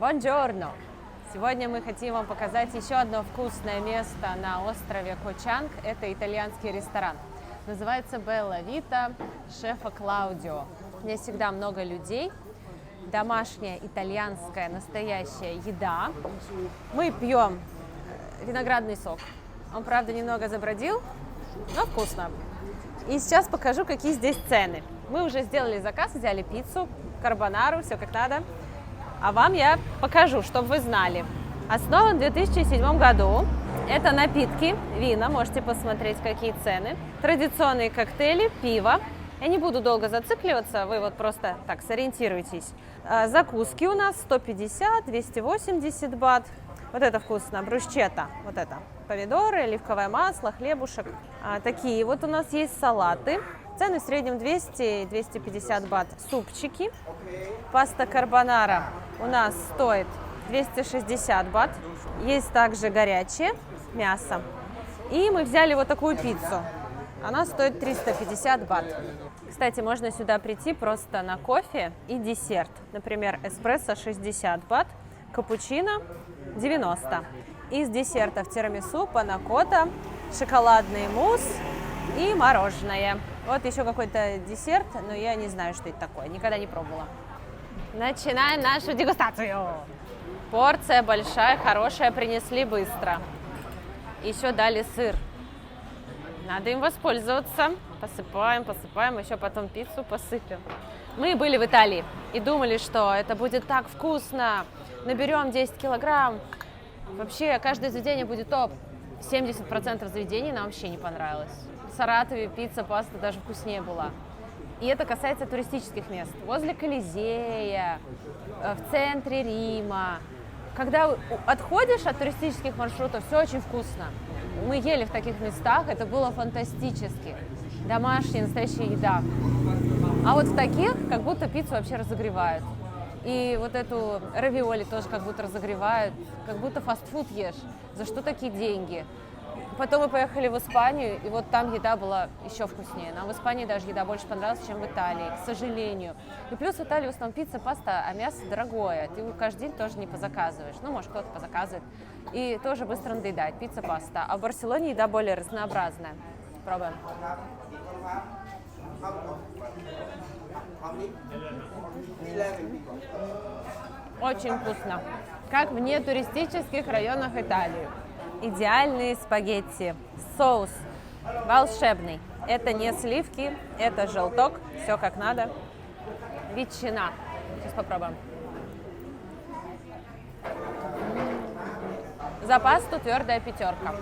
Бонджорно! Сегодня мы хотим вам показать еще одно вкусное место на острове Кочанг. Это итальянский ресторан. Называется Белла Вита шефа Клаудио. Здесь всегда много людей. Домашняя итальянская настоящая еда. Мы пьем виноградный сок. Он, правда, немного забродил, но вкусно. И сейчас покажу, какие здесь цены. Мы уже сделали заказ, взяли пиццу, карбонару, все как надо. А вам я покажу, чтобы вы знали. Основан в 2007 году. Это напитки, вина, можете посмотреть, какие цены. Традиционные коктейли, пиво. Я не буду долго зацикливаться, вы вот просто так сориентируйтесь. Закуски у нас 150, 280 бат. Вот это вкусно, брусчетта, вот это. Помидоры, оливковое масло, хлебушек. Такие вот у нас есть салаты. Цены в среднем 200-250 бат. Супчики. Паста карбонара у нас стоит 260 бат. Есть также горячее мясо. И мы взяли вот такую пиццу. Она стоит 350 бат. Кстати, можно сюда прийти просто на кофе и десерт. Например, эспрессо 60 бат, капучино 90. Из десертов тирамису, панна-котта, шоколадный мусс и мороженое. Вот еще какой-то десерт, но я не знаю, что это такое, никогда не пробовала. Начинаем нашу дегустацию. Порция большая, хорошая, принесли быстро. Еще дали сыр. Надо им воспользоваться. Посыпаем, еще потом пиццу посыпем. Мы были в Италии и думали, что это будет так вкусно. Наберем 10 килограмм. Вообще, каждое заведение будет топ. 70% заведений нам вообще не понравилось. В Саратове пицца, паста даже вкуснее была. И это касается туристических мест. Возле Колизея, в центре Рима. Когда отходишь от туристических маршрутов, все очень вкусно. Мы ели в таких местах, это было фантастически. Домашняя, настоящая еда. А вот в таких, как будто пиццу вообще разогревают. И вот эту равиоли тоже как будто разогревают, как будто фастфуд ешь. За что такие деньги? Потом мы поехали в Испанию, и вот там еда была еще вкуснее. Нам в Испании даже еда больше понравилась, чем в Италии, к сожалению. И плюс в Италии в основном пицца, паста, а мясо дорогое. Ты каждый день тоже не позаказываешь. Ну, может, кто-то позаказывает. И тоже быстро надоедает. Пицца, паста. А в Барселоне еда более разнообразная. Пробуем. Очень вкусно. Как в нетуристических районах Италии. Идеальные спагетти. Соус волшебный. Это не сливки, это желток. Все как надо. Ветчина. Сейчас попробуем. За пасту твердая пятерка.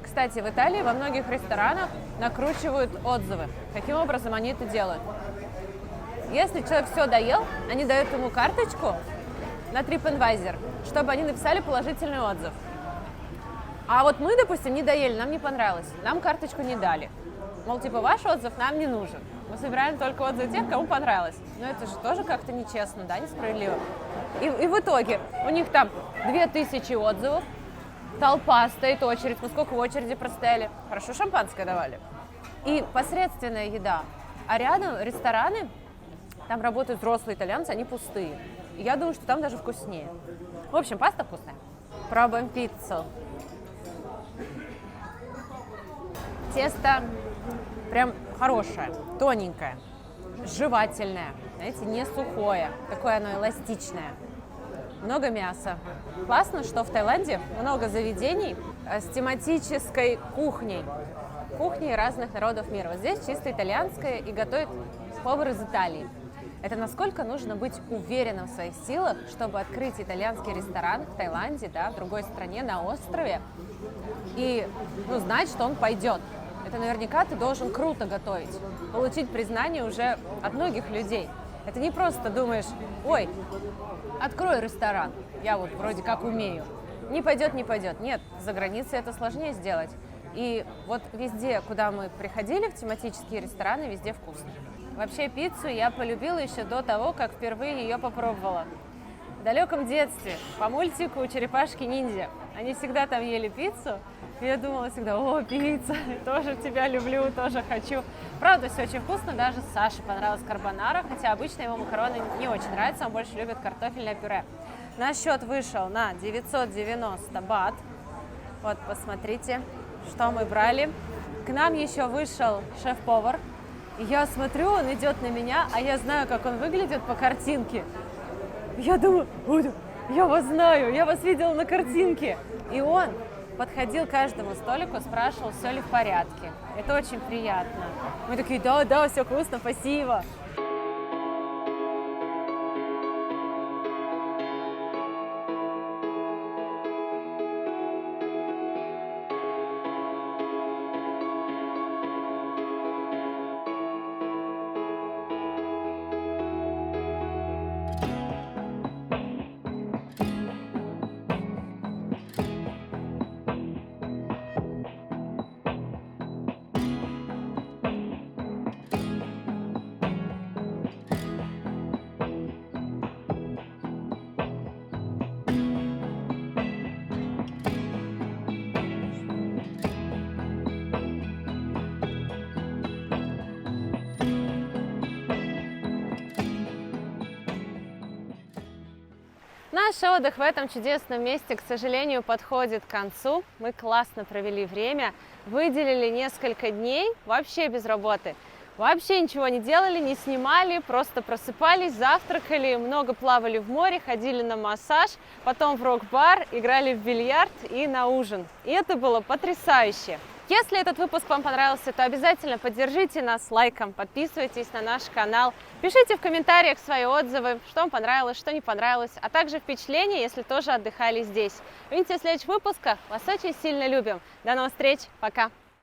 Кстати, в Италии во многих ресторанах накручивают отзывы. Каким образом они это делают? Если человек все доел, они дают ему карточку на TripAdvisor, чтобы они написали положительный отзыв. А вот мы, допустим, не доели, нам не понравилось, нам карточку не дали. Мол, типа, ваш отзыв нам не нужен. Мы собираем только отзывы тех, кому понравилось. Но это же тоже как-то нечестно, да, несправедливо. И в итоге у них там 2000 отзывов, толпа стоит, очередь. Мы сколько в очереди простояли. Хорошо, шампанское давали. И посредственная еда. А рядом рестораны, там работают взрослые итальянцы, они пустые. И я думаю, что там даже вкуснее. В общем, паста вкусная. Пробуем пиццу. Тесто прям хорошее, тоненькое, жевательное. Знаете, не сухое. Такое оно эластичное. Много мяса. Классно, что в Таиланде много заведений с тематической кухней. Кухней разных народов мира. Вот здесь чисто итальянская и готовит повар из Италии. Это насколько нужно быть уверенным в своих силах, чтобы открыть итальянский ресторан в Таиланде, да, в другой стране, на острове, и знать, что он пойдет. Это наверняка ты должен круто готовить, получить признание уже от многих людей. Это не просто думаешь, ой, открою ресторан, я вот вроде как умею. Не пойдет, не пойдет. Нет, за границей это сложнее сделать. И вот везде, куда мы приходили, в тематические рестораны, везде вкусно. Вообще пиццу я полюбила еще до того, как впервые ее попробовала. В далеком детстве, по мультику «Черепашки-ниндзя». Они всегда там ели пиццу. Я думала всегда, о, пицца, тоже тебя люблю, тоже хочу. Правда, все очень вкусно, даже Саше понравилась карбонара, хотя обычно ему макароны не очень нравятся, он больше любит картофельное пюре. Наш счет вышел на 990 бат. Вот, посмотрите, что мы брали. К нам еще вышел шеф-повар. Я смотрю, он идет на меня, а я знаю, как он выглядит по картинке. Я думаю, ой, я вас знаю, я вас видела на картинке. И он подходил к каждому столику, спрашивал, все ли в порядке. Это очень приятно. Мы такие, да, все вкусно, спасибо. Наш отдых в этом чудесном месте, к сожалению, подходит к концу. Мы классно провели время, выделили несколько дней вообще без работы. Вообще ничего не делали, не снимали, просто просыпались, завтракали, много плавали в море, ходили на массаж, потом в рок-бар, играли в бильярд и на ужин. И это было потрясающе. Если этот выпуск вам понравился, то обязательно поддержите нас лайком, подписывайтесь на наш канал, пишите в комментариях свои отзывы, что вам понравилось, что не понравилось, а также впечатления, если тоже отдыхали здесь. Увидимся в следующих выпусках. Вас очень сильно любим. До новых встреч. Пока.